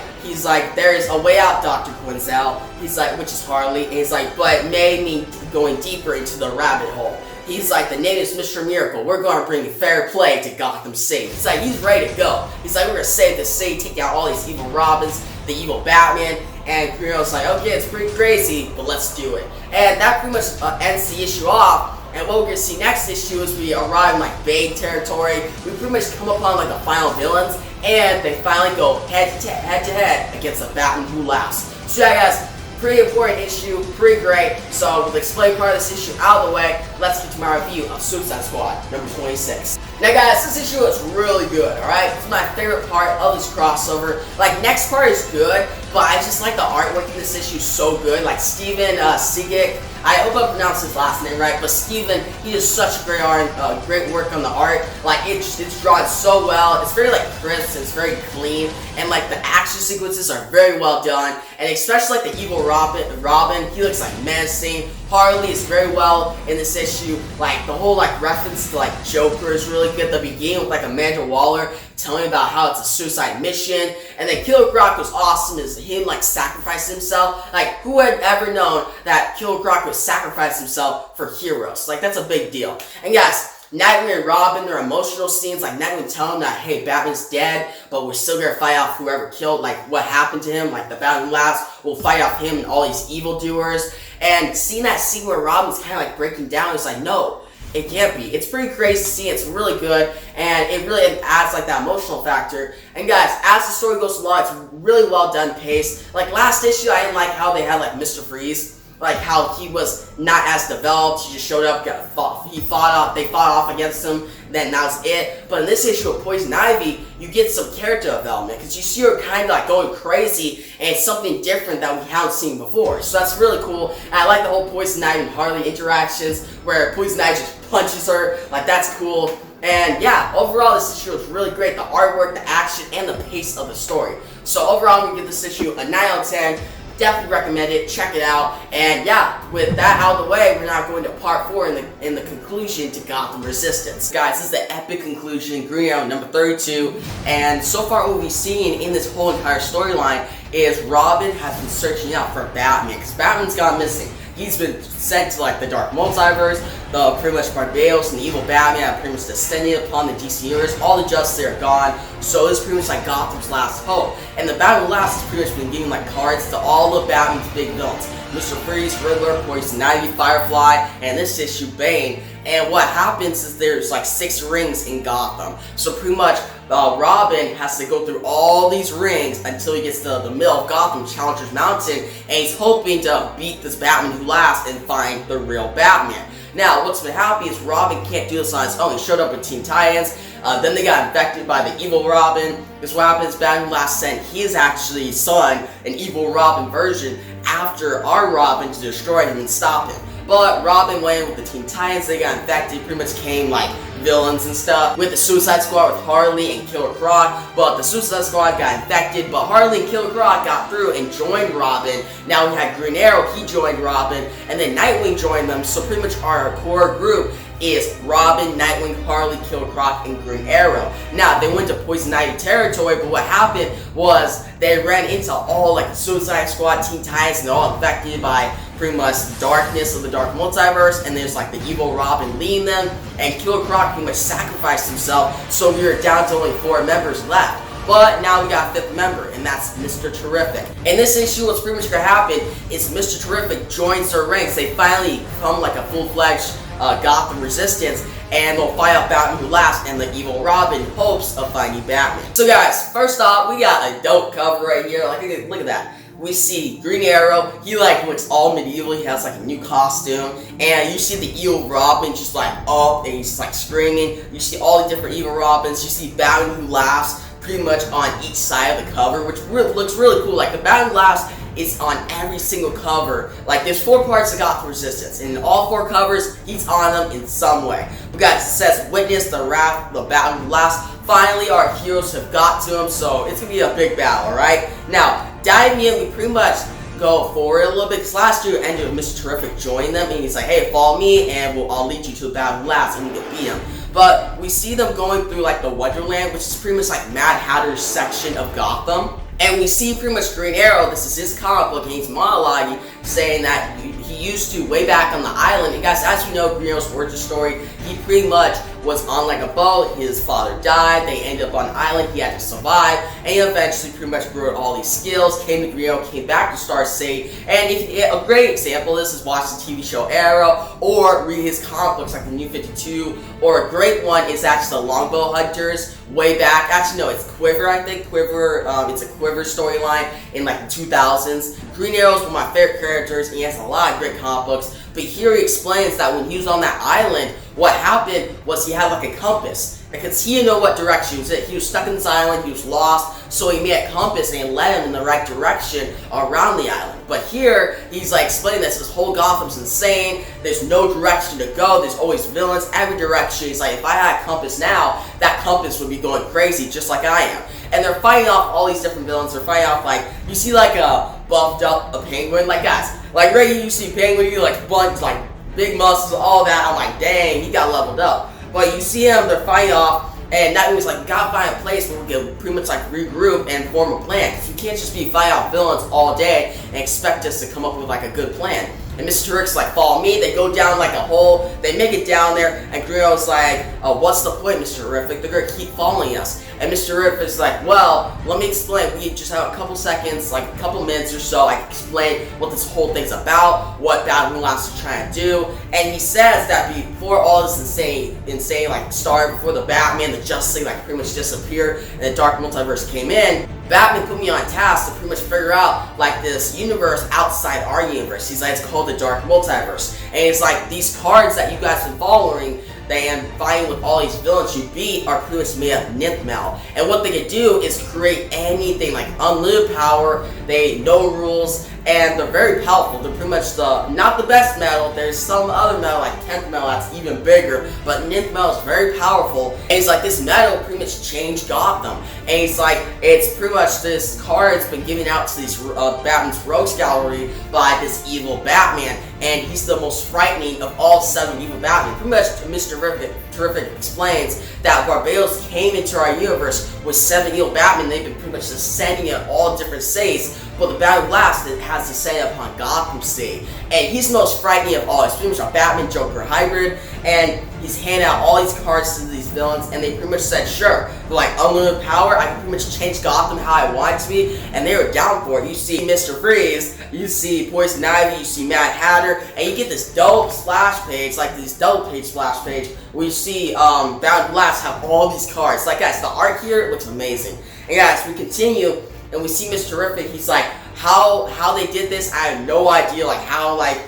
there is a way out, Dr. Quinzel. He's like, which is Harley. And he's like, but it may mean going deeper into the rabbit hole. He's like, the name is Mr. Miracle. We're going to bring fair play to Gotham City. He's like, he's ready to go. He's like, we're going to save the city, take out all these evil Robins, the evil Batman. And Green's like, okay, it's pretty crazy, but let's do it. And that pretty much ends the issue off. And what we're gonna see next issue is we arrive in like Bane territory. We pretty much come upon like the final villains, and they finally go head to head against the Batman Who Laughs. So yeah, guys, pretty important issue, pretty great. So with the explain part of this issue out of the way, let's get to my review of Suicide Squad number 26. Now guys, this issue is really good, alright? It's my favorite part of this crossover. Like, next part is good, but I just like the artwork in this issue so good. Like, Steven Seagic, I hope I pronounced his last name right, but Steven, he does such great art, great work on the art. Like, it's drawn so well. It's very, like, crisp, it's very clean, and, like, the action sequences are very well done, and especially, like, the evil Robin, he looks, like, menacing. Harley is very well in this issue. Like, the whole, like, reference to, like, Joker is really good. The beginning with, like, Amanda Waller telling about how it's a suicide mission, and then Killer Croc was awesome as him, like, sacrificing himself. Like, who had ever known that Killer Croc would sacrifice himself for heroes? Like, that's a big deal. And guys, Nightwing and Robin, their emotional scenes, like Nightwing telling him that, hey, Batman's dead, but we're still gonna fight off whoever killed, like, what happened to him, like, the Batman Laughs will fight off him and all these evildoers. And seeing that scene where Robin's kind of, like, breaking down, it's like, no, it can't be. It's pretty crazy to see. It's really good, and it really adds, like, that emotional factor. And guys, as the story goes along, it's really well done paced. Like, last issue, I didn't like how they had, like, Mr. Freeze. Like, how he was not as developed. He just showed up, they fought off against him, then that was it. But in this issue of Poison Ivy, you get some character development, because you see her kind of, like, going crazy, and it's something different that we haven't seen before. So that's really cool. And I like the whole Poison Ivy and Harley interactions, where Poison Ivy just punches her. Like, that's cool. And yeah, overall this issue was really great. The artwork, the action, and the pace of the story. So overall, I'm going to give this issue a 9 out of 10. Definitely recommend it. Check it out. And yeah, with that out of the way, we're now going to part 4 in the conclusion to Gotham Resistance. Guys, this is the epic conclusion, Green Arrow number 32. And so far what we've seen in this whole entire storyline is Robin has been searching out for Batman, because Batman's gone missing. He's been sent to, like, the Dark Multiverse, the pretty much Barbados and the evil Batman have pretty much descended upon the DC universe. All the justice are gone, so this is pretty much like Gotham's last hope. And the Batman Laughs has pretty much been giving, like, cards to all of Batman's big villains. Mr. Freeze, Riddler, Poison Ivy, Firefly, and this issue, Bane. And what happens is there's, like, 6 rings in Gotham. So pretty much Robin has to go through all these rings until he gets to the middle of Gotham, Challenger's Mountain, and he's hoping to beat this Batman Who Laughs and find the real Batman. Now, what's been happening is Robin can't do this on his own. He showed up with Teen Titans, then they got infected by the evil Robin. Because what happens, Batman Who Laughs sent his actually son, an evil Robin version, after our Robin to destroy him and stop him. But Robin went in with the Teen Titans, they got infected, pretty much came like villains and stuff, with the Suicide Squad with Harley and Killer Croc. But the Suicide Squad got infected, but Harley and Killer Croc got through and joined Robin. Now we had Green Arrow, he joined Robin, and then Nightwing joined them. So pretty much our core group is Robin, Nightwing, Harley, Killer Croc, and Green Arrow. Now, they went to Poison Ivy territory, but what happened was they ran into all, like, the Suicide Squad, Teen Titans, and they're all infected by pretty much the darkness of the Dark Multiverse, and there's, like, the evil Robin leading them, and Killer Croc pretty much sacrificed himself, so we were down to only 4 members left. But now we got a 5th member, and that's Mr. Terrific. In this issue, what's pretty much going to happen is Mr. Terrific joins their ranks. They finally become like a full-fledged Gotham Resistance, and they'll fight off Batman Who Laughs and the evil Robin in hopes of finding Batman. So guys, first off, we got a dope cover right here. Like, look at that. We see Green Arrow, he like looks all medieval, he has like a new costume, and you see the evil Robin just like up, and he's just like screaming. You see all the different evil Robins, you see Batman Who Laughs pretty much on each side of the cover, which looks really cool. Like, the Batman Who Laughs is on every single cover. Like, there's 4 parts of Gotham Resistance, and in all 4 covers, he's on them in some way. But guys, it says, witness the wrath of the Batman Who Laughs. Finally, our heroes have got to him, so it's gonna be a big battle, right? Now, diving in, we pretty much go forward a little bit, because last year ended with Mr. Terrific joining them, and he's like, hey, follow me, and I'll lead you to the Batman Who Laughs, and we can beat him. But we see them going through, like, the Wonderland, which is pretty much like Mad Hatter's section of Gotham. And we see pretty much Green Arrow, this is his comic book, and he's monologuing, saying that he used to way back on the island. And guys, as you know, Green Arrow's origin story, he pretty much was on like a boat. His father died. They ended up on an island. He had to survive, and he eventually pretty much grew all these skills. Came to Green Arrow, came back to Star City, and a great example of this is watch the TV show Arrow or read his comic books like the New 52. Or a great one is actually the Longbow Hunters way back. Actually, no, it's Quiver. I think Quiver. It's a Quiver storyline in like the 2000s. Green Arrow is one of my favorite characters, and he has a lot of great comic books. But here he explains that when he was on that island, what happened was he had like a compass. Because he didn't know what direction he was in. He was stuck in this island, he was lost, so he made a compass and it led him in the right direction around the island. But here, he's like explaining this whole Gotham's insane, there's no direction to go, there's always villains, every direction. He's like, if I had a compass now, that compass would be going crazy just like I am. And they're fighting off all these different villains. They're fighting off, like, you see like a buffed up a penguin, like guys, like right here you see penguin, you like bunch, like big muscles, all that. I'm like, dang, he got leveled up. But you see him, they're fighting off, and Nightwing was like, gotta find a place where we can pretty much like regroup and form a plan. Because you can't just be fighting off villains all day and expect us to come up with like a good plan. And Mr. Terrific's like, follow me. They go down like a hole. They make it down there. And Green Arrow's like, what's the point, Mr. Terrific? They're going to keep following us. And Mr. Terrific's like, well, let me explain. We just have a couple seconds, like a couple minutes or so. I can explain what this whole thing's about, what Batman wants to try and do. And he says that before all this insane like started, before the Batman, the Justice League like pretty much disappeared and the Dark Multiverse came in, Batman put me on task to pretty much figure out like this universe outside our universe. He's like, it's called the Dark Multiverse. And it's like these cards that you guys have been following and fighting with all these villains you beat are pretty much made of nth metal. And what they can do is create anything, like unlimited power, they no rules, and they're very powerful. They're pretty much not the best metal. There's some other metal like 10th metal that's even bigger, but nth metal is very powerful. And it's like this metal pretty much changed Gotham. And it's like, it's pretty much this card's been given out to these Batman's Rogues Gallery by this evil Batman, and he's the most frightening of all 7 evil Batman. Pretty much Mr. Terrific explains that Barbados came into our universe with 7 evil Batman. They've been pretty much descending at all different states, but the Batman last that has descended upon Gotham City. And he's the most frightening of all. He's pretty much a Batman Joker hybrid, and he's handing out all these cards to these villains, and they pretty much said, sure, for like unlimited power, I can pretty much change Gotham how I want it to be, and they were down for it. You see Mr. Freeze, you see Poison Ivy, you see Mad Hatter, and you get this dope splash page, like this double page splash page, where you see Batman Blast have all these cards. Like guys, the art here looks amazing. And guys, we continue, and we see Mr. Terrific. He's like, how they did this, I have no idea, like how like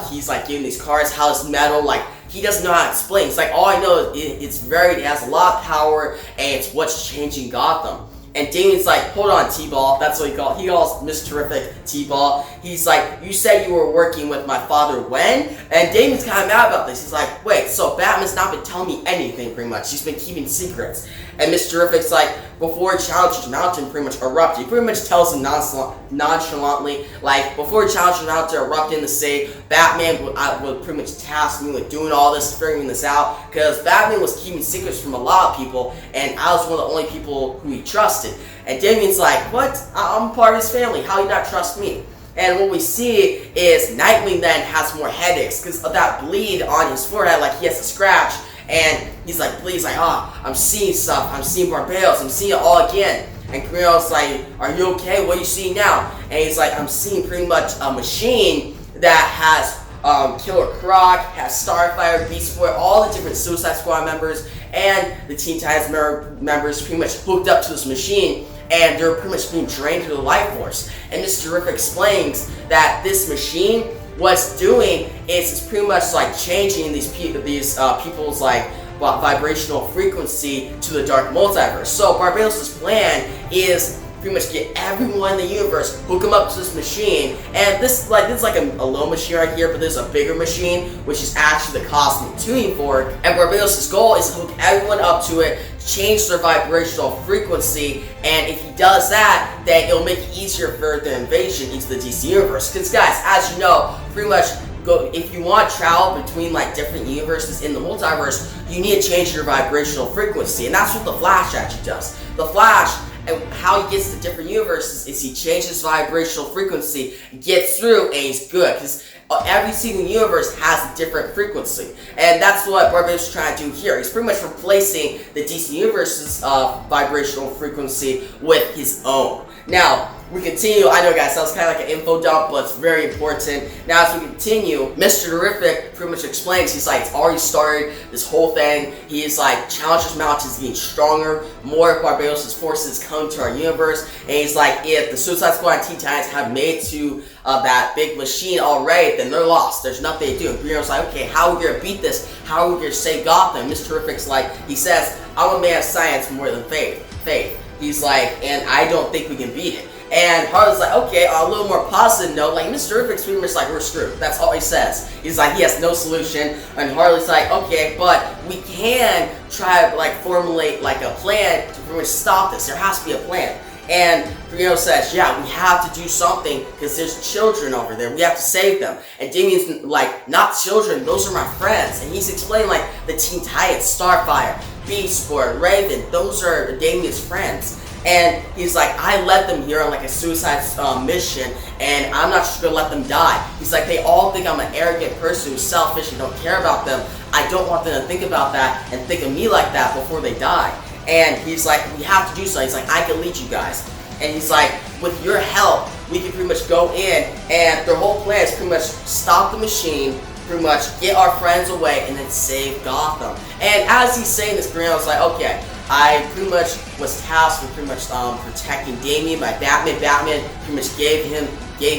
he's like giving these cards, how it's metal, like he doesn't know how to explain. It's like, all I know is it has a lot of power, and it's what's changing Gotham. And Damien's like, hold on, T-Ball. That's what he calls Mr. Terrific T-Ball. He's like, you said you were working with my father when? And Damien's kind of mad about this. He's like, wait, so Batman's not been telling me anything pretty much. He's been keeping secrets. And Mr. Terrific's like, before Challenger's Mountain pretty much erupted, he pretty much tells him nonchalantly, like, before Challenger's Mountain erupted in the city, Batman would pretty much task me with doing all this, figuring this out, because Batman was keeping secrets from a lot of people, and I was one of the only people who he trusted. And Damien's like, what? I'm part of his family, how do you not trust me? And what we see is Nightwing then has more headaches because of that bleed on his forehead, like he has a scratch. And he's like, please, like, I'm seeing stuff. I'm seeing Barbados. I'm seeing it all again. And Green Arrow's like, are you okay? What are you seeing now? And he's like, I'm seeing pretty much a machine that has Killer Croc, has Starfire, Beast Boy, all the different Suicide Squad members, and the Teen Titans members pretty much hooked up to this machine, and they're pretty much being drained through the life force. And Mr. Terrific explains that this machine, what's doing is it's pretty much like changing these people's like vibrational frequency to the Dark Multiverse. So Barbados' plan is pretty much get everyone in the universe, hook them up to this machine, and this is like a low machine right here, but there's a bigger machine which is actually the Cosmic Tuning Fork. And Barbados' goal is to hook everyone up to it, change their vibrational frequency, and if he does that, then it'll make it easier for the invasion into the DC universe. Because guys, as you know, pretty much if you want to travel between like different universes in the multiverse, you need to change your vibrational frequency, and that's what the Flash actually does. The Flash, and how he gets to different universes is he changes vibrational frequency, gets through, and he's good. Because every single universe has a different frequency. And that's what Barbados is trying to do here. He's pretty much replacing the DC Universe's vibrational frequency with his own. Now, we continue. I know, guys, that was kind of like an info dump, but it's very important. Now, as we continue, Mr. Terrific pretty much explains, he's like, it's already started, this whole thing. He's like, Challenger's Mountain is getting stronger. More of Barbados' forces come to our universe. And he's like, if the Suicide Squad and Teen Titans have made to that big machine already, then they're lost. There's nothing to do. And Green Arrow's like, okay, how are we going to beat this? How are we going to save Gotham? Mr. Terrific's like, he says, I'm a man of science more than faith. He's like, and I don't think we can beat it. And Harley's like, okay, on a little more positive note, like, Mr. Terrific's pretty much like, we're screwed. That's all he says. He's like, he has no solution. And Harley's like, okay, but we can try to, like, formulate, like, a plan to pretty much stop this. There has to be a plan. And Green says, yeah, we have to do something because there's children over there. We have to save them. And Damian's like, not children, those are my friends. And he's explaining, like, the Teen Titans, Starfire, Beast Boy, Raven, those are Damian's friends. And he's like, I led them here on like a suicide mission, and I'm not just gonna let them die. He's like, they all think I'm an arrogant person who's selfish and don't care about them. I don't want them to think about that and think of me like that before they die. And he's like, we have to do something. He's like, I can lead you guys. And he's like, with your help, we can pretty much go in, and their whole plan is pretty much stop the machine, pretty much get our friends away, and then save Gotham. And as he's saying this, Green Arrow's like, okay, I pretty much was tasked with pretty much protecting Damian by Batman. Batman pretty much gave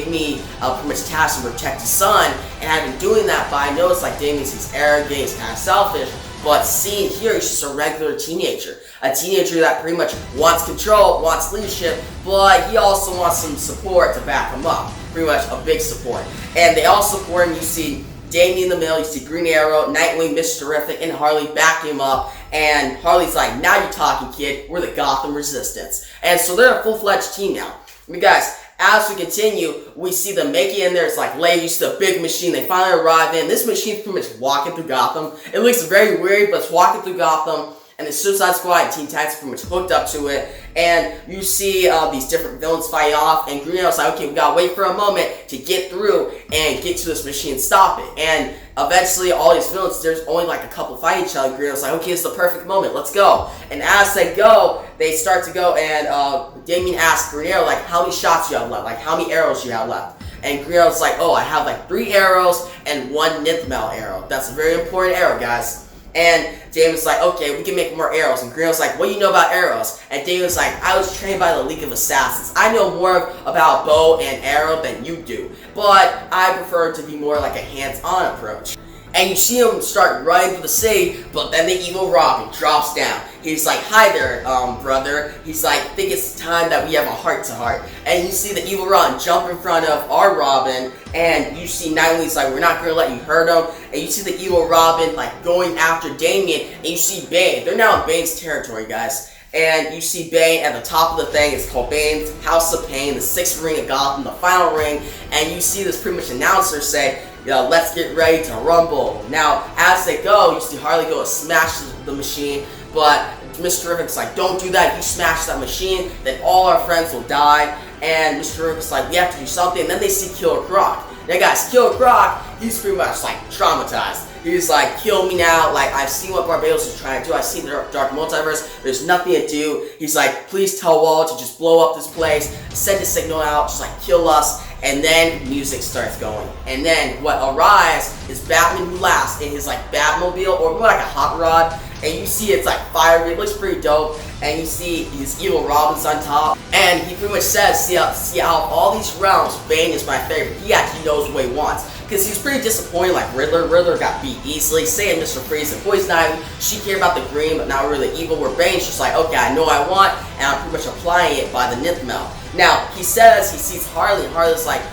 me pretty much tasked to protect his son, and I've been doing that, but I know it's like Damian's, he's arrogant, he's kind of selfish, but seeing here, he's just a regular teenager. A teenager that pretty much wants control, wants leadership, but he also wants some support to back him up. Pretty much a big support. And they all support him. You see Damian in the middle, you see Green Arrow, Nightwing, Mr. Terrific, and Harley backing him up. And Harley's like, now you're talking, kid. We're the Gotham Resistance. And so they're a full-fledged team now. I mean, guys, as we continue, we see them making in there. It's like, ladies, the big machine. They finally arrive in. This machine's pretty much walking through Gotham. It looks very weird, but it's walking through Gotham. And the Suicide Squad and Teen Titans are pretty much hooked up to it. And you see these different villains fight off. And Green Arrow's like, okay, we gotta wait for a moment to get through and get to this machine and stop it. And eventually, all these villains, there's only like a couple fighting each other. Green Arrow's like, okay, it's the perfect moment. Let's go. And as they go, they start to go. And Damian asks Green Arrow, like, how many shots you have left? Like, how many arrows you have left? And Green Arrow's like, oh, I have like 3 arrows and 1 Nithmel arrow. That's a very important arrow, guys. And Damian's like, okay, we can make more arrows. And Green Arrow's like, what do you know about arrows? And Damian's like, I was trained by the League of Assassins. I know more about bow and arrow than you do. But I prefer to be more like a hands-on approach. And you see him start running to the city, but then the evil Robin drops down. He's like, hi there, brother. He's like, I think it's time that we have a heart-to-heart. And you see the evil Robin jump in front of our Robin, and you see Nightwing's like, we're not going to let you hurt him. And you see the evil Robin like going after Damian, and you see Bane. They're now in Bane's territory, guys. And you see Bane at the top of the thing. It's called Bane's House of Pain, the 6th ring of Gotham, the final ring. And you see this pretty much announcer say, let's get ready to rumble. Now, as they go, you see Harley go and smash the machine, but Mr. Terrific's like, don't do that. You smash that machine, then all our friends will die. And Mr. Terrific's like, we have to do something. And then they see Killer Croc. Now, guys, Killer Croc, he's pretty much like traumatized. He's like, kill me now. Like, I've seen what Barbados is trying to do. I've seen the Dark Multiverse. There's nothing to do. He's like, please tell Wall to just blow up this place. Send a signal out. Just like, kill us. And then music starts going. And then what arrives is Batman who laughs in his like Batmobile or more like a hot rod. And you see it's like fiery. It looks pretty dope. And you see his evil Robin's on top. And he pretty much says, see how all these realms, Bane is my favorite. He actually knows what he wants. Because he was pretty disappointed, like Riddler. Riddler got beat easily. Saying Mr. Freeze and Poison Ivy, she cared about the green, but not really evil. Where Bane's just like, okay, I know what I want, and I'm pretty much applying it by the Nithmel. Now, he says he sees Harley, and Harley's like,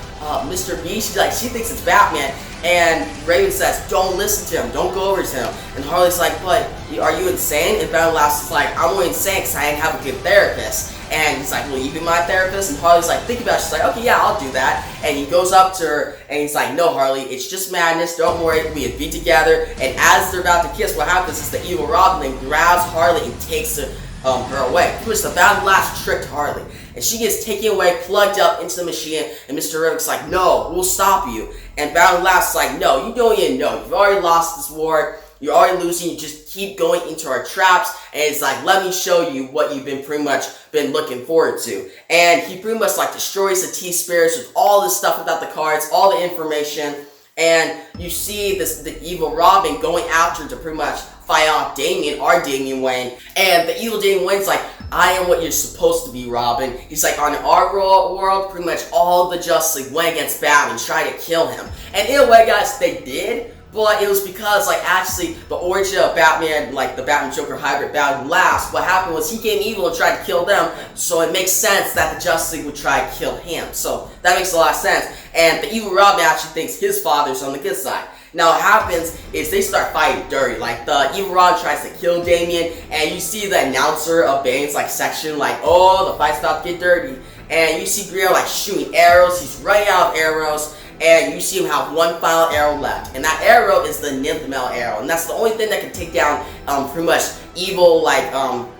Mr. B, she's like, she thinks it's Batman. And Raven says, don't listen to him, don't go over to him. And Harley's like, but are you insane? And Batman laughs, is like, I'm only insane because I didn't have a good therapist. And he's like, will you be my therapist? And Harley's like, think about it. She's like, okay, yeah, I'll do that. And he goes up to her, and he's like, no, Harley, it's just madness. Don't worry, we can be together. And as they're about to kiss, what happens is the evil Robin then grabs Harley and takes her away. Pretty much the Batman Blast tricked Harley. and she gets taken away, plugged up into the machine, and Mr. Terrific's like, no, we'll stop you. And Bounding Blast's like, no, you don't even know. You've already lost this war. You're already losing. You just keep going into our traps. And it's like, let me show you what you've been pretty much been looking forward to. And he pretty much like destroys the T-Spirits with all this stuff about the cards, all the information. And you see the evil Robin going after to pretty much fight off Damian, our Damian Wayne. And the evil Damian Wayne's like, I am what you're supposed to be, Robin. He's like, on our world, pretty much all the Justice League went against Batman, tried to kill him. And in a way, guys, they did. But it was because, like, actually, the origin of Batman, like, the Batman-Joker hybrid Batman last, what happened was he became evil and tried to kill them, so it makes sense that the Justice League would try to kill him. So, that makes a lot of sense. And the evil Robin actually thinks his father's on the good side. Now, what happens is they start fighting dirty. Like, the evil Robin tries to kill Damian, and you see the announcer of Bane's, like, section, like, oh, the fight's about to get dirty. And you see Green Arrow, like, shooting arrows. He's running out of arrows. And you see him have one final arrow left. And that arrow is the Nymphamel arrow. And that's the only thing that can take down pretty much evil, like,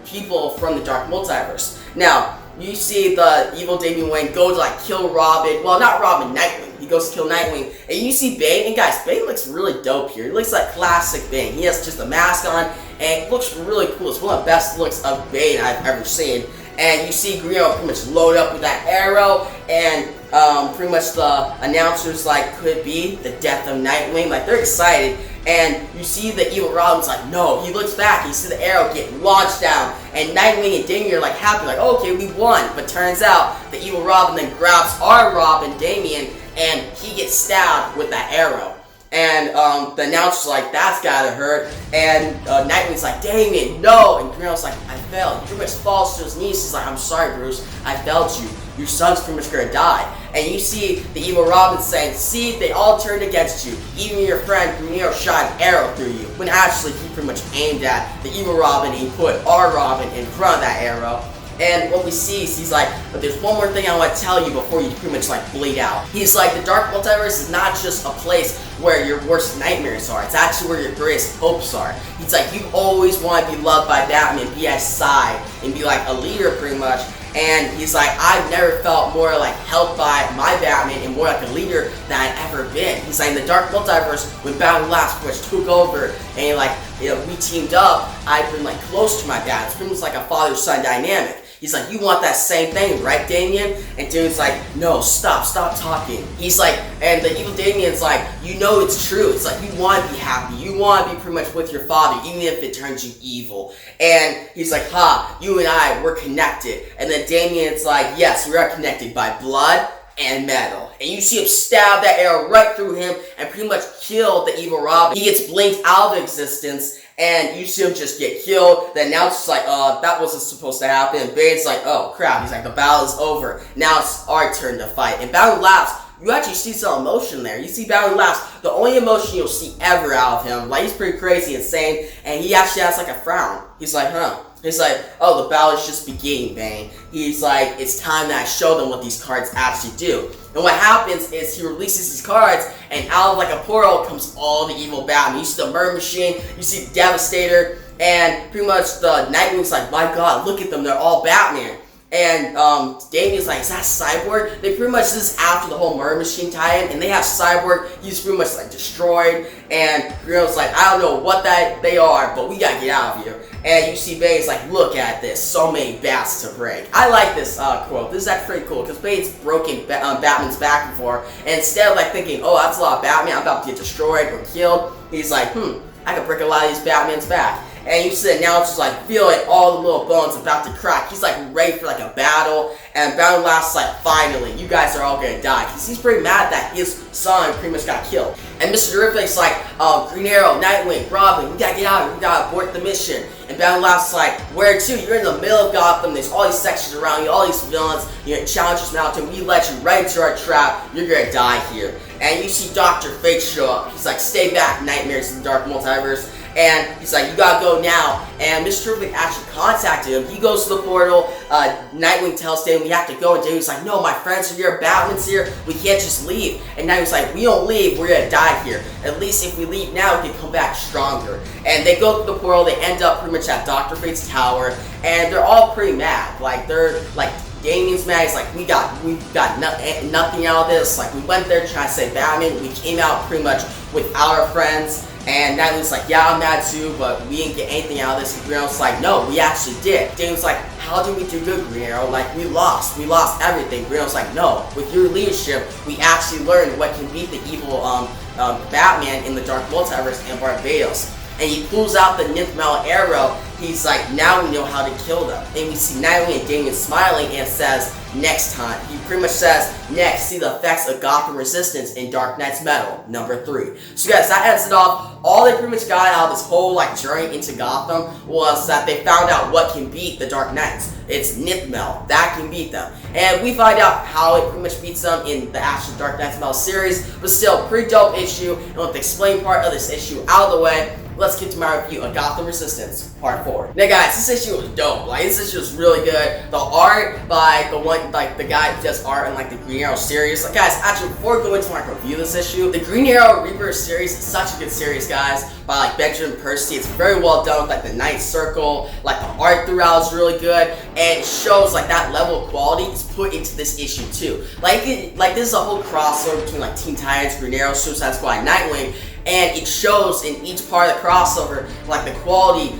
people from the Dark Multiverse. Now, you see the evil Damian Wayne go to, like, kill Robin. Well, not Robin, Nightwing. He goes to kill Nightwing. And you see Bane. And guys, Bane looks really dope here. He looks like classic Bane. He has just a mask on. And it looks really cool. It's one of the best looks of Bane I've ever seen. And you see Green Arrow pretty much load up with that arrow, and pretty much the announcers like, could be the death of Nightwing. Like, they're excited, and you see the evil Robin's like, no. He looks back, you see the arrow get launched down, and Nightwing and Damian are like happy, like, oh, okay, we won. But turns out the evil Robin then grabs our Robin, Damian, and he gets stabbed with that arrow. And the announcer's like, that's gotta hurt. And Nightwing's like, Damian, no. And Green Arrow's like, I failed. He pretty much falls to his knees. He's like, I'm sorry, Bruce. I failed you. Your son's pretty much gonna die. And you see the evil Robin saying, see, they all turned against you. Even your friend Green Arrow shot an arrow through you. When actually he pretty much aimed at the evil Robin, and he put our Robin in front of that arrow. And what we see is he's like, but there's one more thing I want to tell you before you pretty much like bleed out. He's like, the Dark Multiverse is not just a place where your worst nightmares are. It's actually where your greatest hopes are. He's like, you always want to be loved by Batman, be at his side, and be like a leader pretty much. And he's like, I've never felt more like helped by my Batman and more like a leader than I've ever been. He's like, in the Dark Multiverse, when Batman last pretty much took over and like, you know, we teamed up, I've been like close to my dad. It's pretty much like a father-son dynamic. He's like, you want that same thing, right, Damian? And Damian's like, no, stop talking. He's like, and the evil Damian's like, you know it's true. It's like, you want to be happy. You want to be pretty much with your father, even if it turns you evil. And he's like, you and I, we're connected. And then Damian's like, yes, we are connected by blood and metal. And you see him stab that arrow right through him and pretty much kill the evil Robin. He gets blinked out of existence, and you see him just get killed. The announcer's like, that wasn't supposed to happen. And Bane's like, oh crap. He's like, the battle is over. Now it's our turn to fight. And Batman laughs. You actually see some emotion there. You see Batman laughs. The only emotion you'll see ever out of him. Like, he's pretty crazy, insane. And he actually has like a frown. He's like, He's like, oh, the battle is just beginning, Bane. He's like, it's time that I show them what these cards actually do. And what happens is he releases these cards, and out of like a portal comes all the evil Batman. You see the Murder Machine, you see Devastator, and pretty much the Nightwing's like, my god, look at them, they're all Batman. And Damian's like, is that Cyborg? They pretty much, this is after the whole Murder Machine tie-in, and they have Cyborg. He's pretty much like destroyed, and Grill's like, I don't know what they are, but we gotta get out of here. And you see Bane's like, look at this, so many bats to break. I like this quote. This is actually pretty cool, because Bane's broken Batman's back before, and instead of like thinking, oh, that's a lot of Batman, I'm about to get destroyed or killed, he's like, I could break a lot of these Batman's back. And you see the announcer's like feeling all the little bones about to crack. He's like ready for like a battle. And Batman Last's like, finally, you guys are all gonna die. Because he's pretty mad that his son pretty much got killed. And Mr. Terrific's like, Green Arrow, Nightwing, Robin, we gotta get out of here. We gotta abort the mission. And Batman Last's like, where to? You're in the middle of Gotham. There's all these sections around you, all these villains. You're in Challenger's Mountain. We let you right into our trap. You're gonna die here. And you see Dr. Fate show up. He's like, stay back, Nightmares in the Dark Multiverse. And he's like, you gotta go now. And Mr. Terrific actually contacted him. He goes to the portal. Nightwing tells Damian, we have to go. And Damian's like, no, my friends are here. Batman's here. We can't just leave. And Nightwing's like, we don't leave. We're gonna die here. At least if we leave now, we can come back stronger. And they go to the portal. They end up pretty much at Dr. Fate's tower. And they're all pretty mad. Like, they're like Damian's mad. He's like, we got nothing out of this. Like, we went there trying to save Batman. We came out pretty much without our friends. And Nightwing's like, yeah, I'm mad too, but we didn't get anything out of this. And Green Arrow's like, no, we actually did. Damian's like, how did we do good, Green Arrow? Like, we lost everything. Green Arrow's like, no, with your leadership, we actually learned what can beat the evil Batman in the Dark Multiverse and Barbados. And he pulls out the Nth Metal arrow. He's like, now we know how to kill them. And we see Nightwing and Damian smiling and says, next time. He pretty much says, next, see the effects of Gotham Resistance in Dark Knight's Metal, number 3. So guys, that ends it off. All they pretty much got out of this whole journey into Gotham was that they found out what can beat the Dark Knights. It's Nth Metal. That can beat them. And we find out how it pretty much beats them in the actual Dark Knight's Metal series. But still, pretty dope issue. And with the explain part of this issue out of the way, let's get to my review of Gotham Resistance Part 4. Now guys, this issue was dope. This issue was really good. The art by the guy who does art in the Green Arrow series. Guys, actually before we go into my review of this issue, the Green Arrow Reaper series is such a good series, guys, by Benjamin Percy. It's very well done with the Night Circle. The art throughout is really good, and it shows that level of quality is put into this issue too. This is a whole crossover between Teen Titans, Green Arrow, Suicide Squad, and Nightwing. And it shows in each part of the crossover, the quality,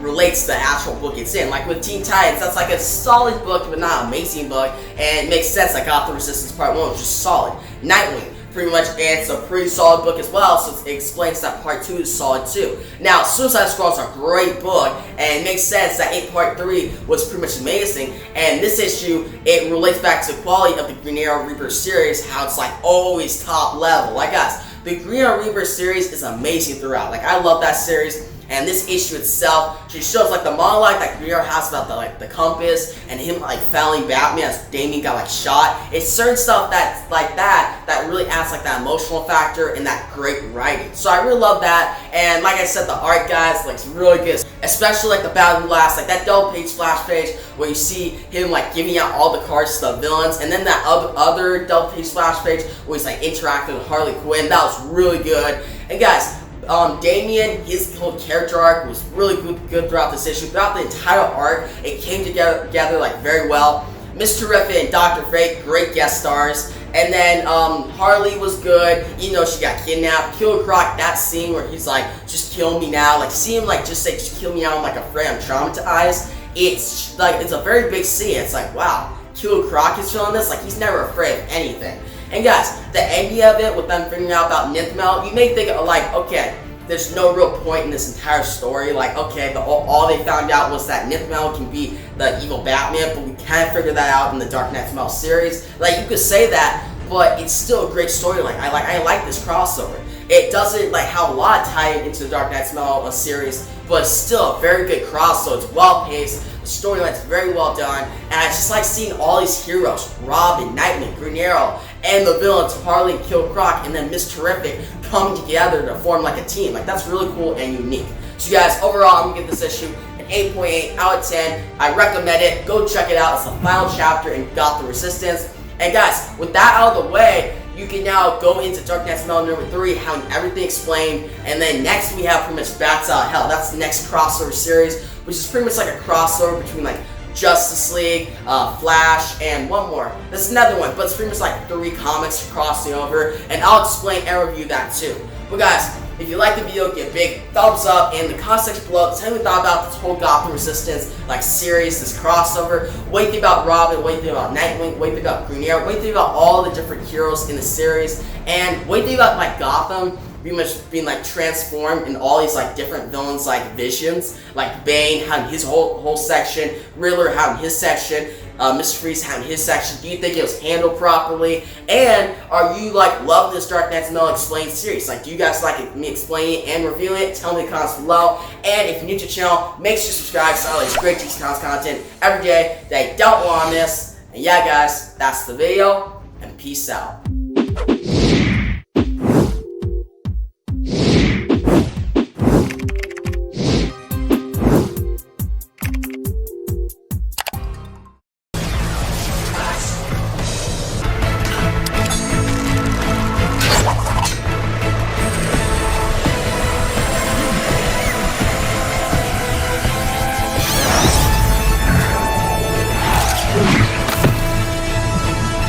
relates to the actual book it's in. With Teen Titans, that's a solid book, but not an amazing book. And it makes sense that Gotham Resistance Part 1 was just solid. Nightwing, pretty much, and it's a pretty solid book as well, so it explains that Part 2 is solid too. Now, Suicide Squad is a great book, and it makes sense that Part 3 was pretty much amazing. And this issue, it relates back to the quality of the Green Arrow Reaper series, how it's always top level. Guys, the Green Arrow Reaper series is amazing throughout. I love that series. And this issue itself just shows the monologue that Green Arrow has about the compass and him fouling Batman as Damian got shot. It's certain stuff that's that really adds that emotional factor and that great writing. So I really love that. And like I said, the art, guys, looks really good. Especially the Battle Blast, that double page splash page where you see him giving out all the cards to the villains, and then that other double page splash page where he's interacting with Harley Quinn. That was really good. And guys, Damian, his whole character arc was really good throughout this issue. Throughout the entire arc, it came together very well. Miss Terrific and Dr. Fate, great guest stars. And then Harley was good, even though she got kidnapped. Killer Croc, that scene where he's just kill me now. See him just say, just kill me now, I'm afraid, I'm traumatized. It's it's a very big scene. It's wow, Killer Croc is feeling this, he's never afraid of anything. And guys, the ending of it, with them figuring out about Nth Metal, you may think okay, there's no real point in this entire story. Okay, all they found out was that Nth Metal can be the evil Batman, but we can't figure that out in the Dark Knight's Metal series. You could say that, but it's still a great storyline. I like this crossover. It doesn't have a lot tied into the Dark Knight's Metal series, but it's still a very good crossover. It's well paced. The storyline's very well done, and I just seeing all these heroes, Robin, Nightwing, Green Arrow, and the villains, Harley and Killer Croc, and then Miss Terrific coming together to form a team. That's really cool and unique. So you guys, overall, I'm gonna give this issue an 8.8 out of 10. I recommend it. Go check it out. It's the final chapter in Gotham Resistance. And guys, with that out of the way, you can now go into Dark Knight's Metal number 3, having everything explained. And then next we have pretty much Bats Out of Hell. That's the next crossover series, which is pretty much a crossover between Justice League, Flash, and one more. This is another one, but it's pretty much 3 comics crossing over, and I'll explain and review that too. But guys, if you like the video, give a big thumbs up, and in the comment section below, tell me what you thought about this whole Gotham Resistance series, this crossover. What do you think about Robin? What do you think about Nightwing? What do you think about Green Arrow? What do you think about all the different heroes in the series? And what do you think about Gotham pretty much being transformed in all these different villains visions, Bane having his whole section, Riddler having his section, Mr. Freeze having his section. Do you think it was handled properly? And are you loving this Dark Knight's Metal Explained series? Do you guys like me explaining it and reviewing it? Tell me in the comments below. And if you're new to the channel, make sure to subscribe to all these great DC Comics content every day that you don't want to miss. And yeah, guys, that's the video, and peace out.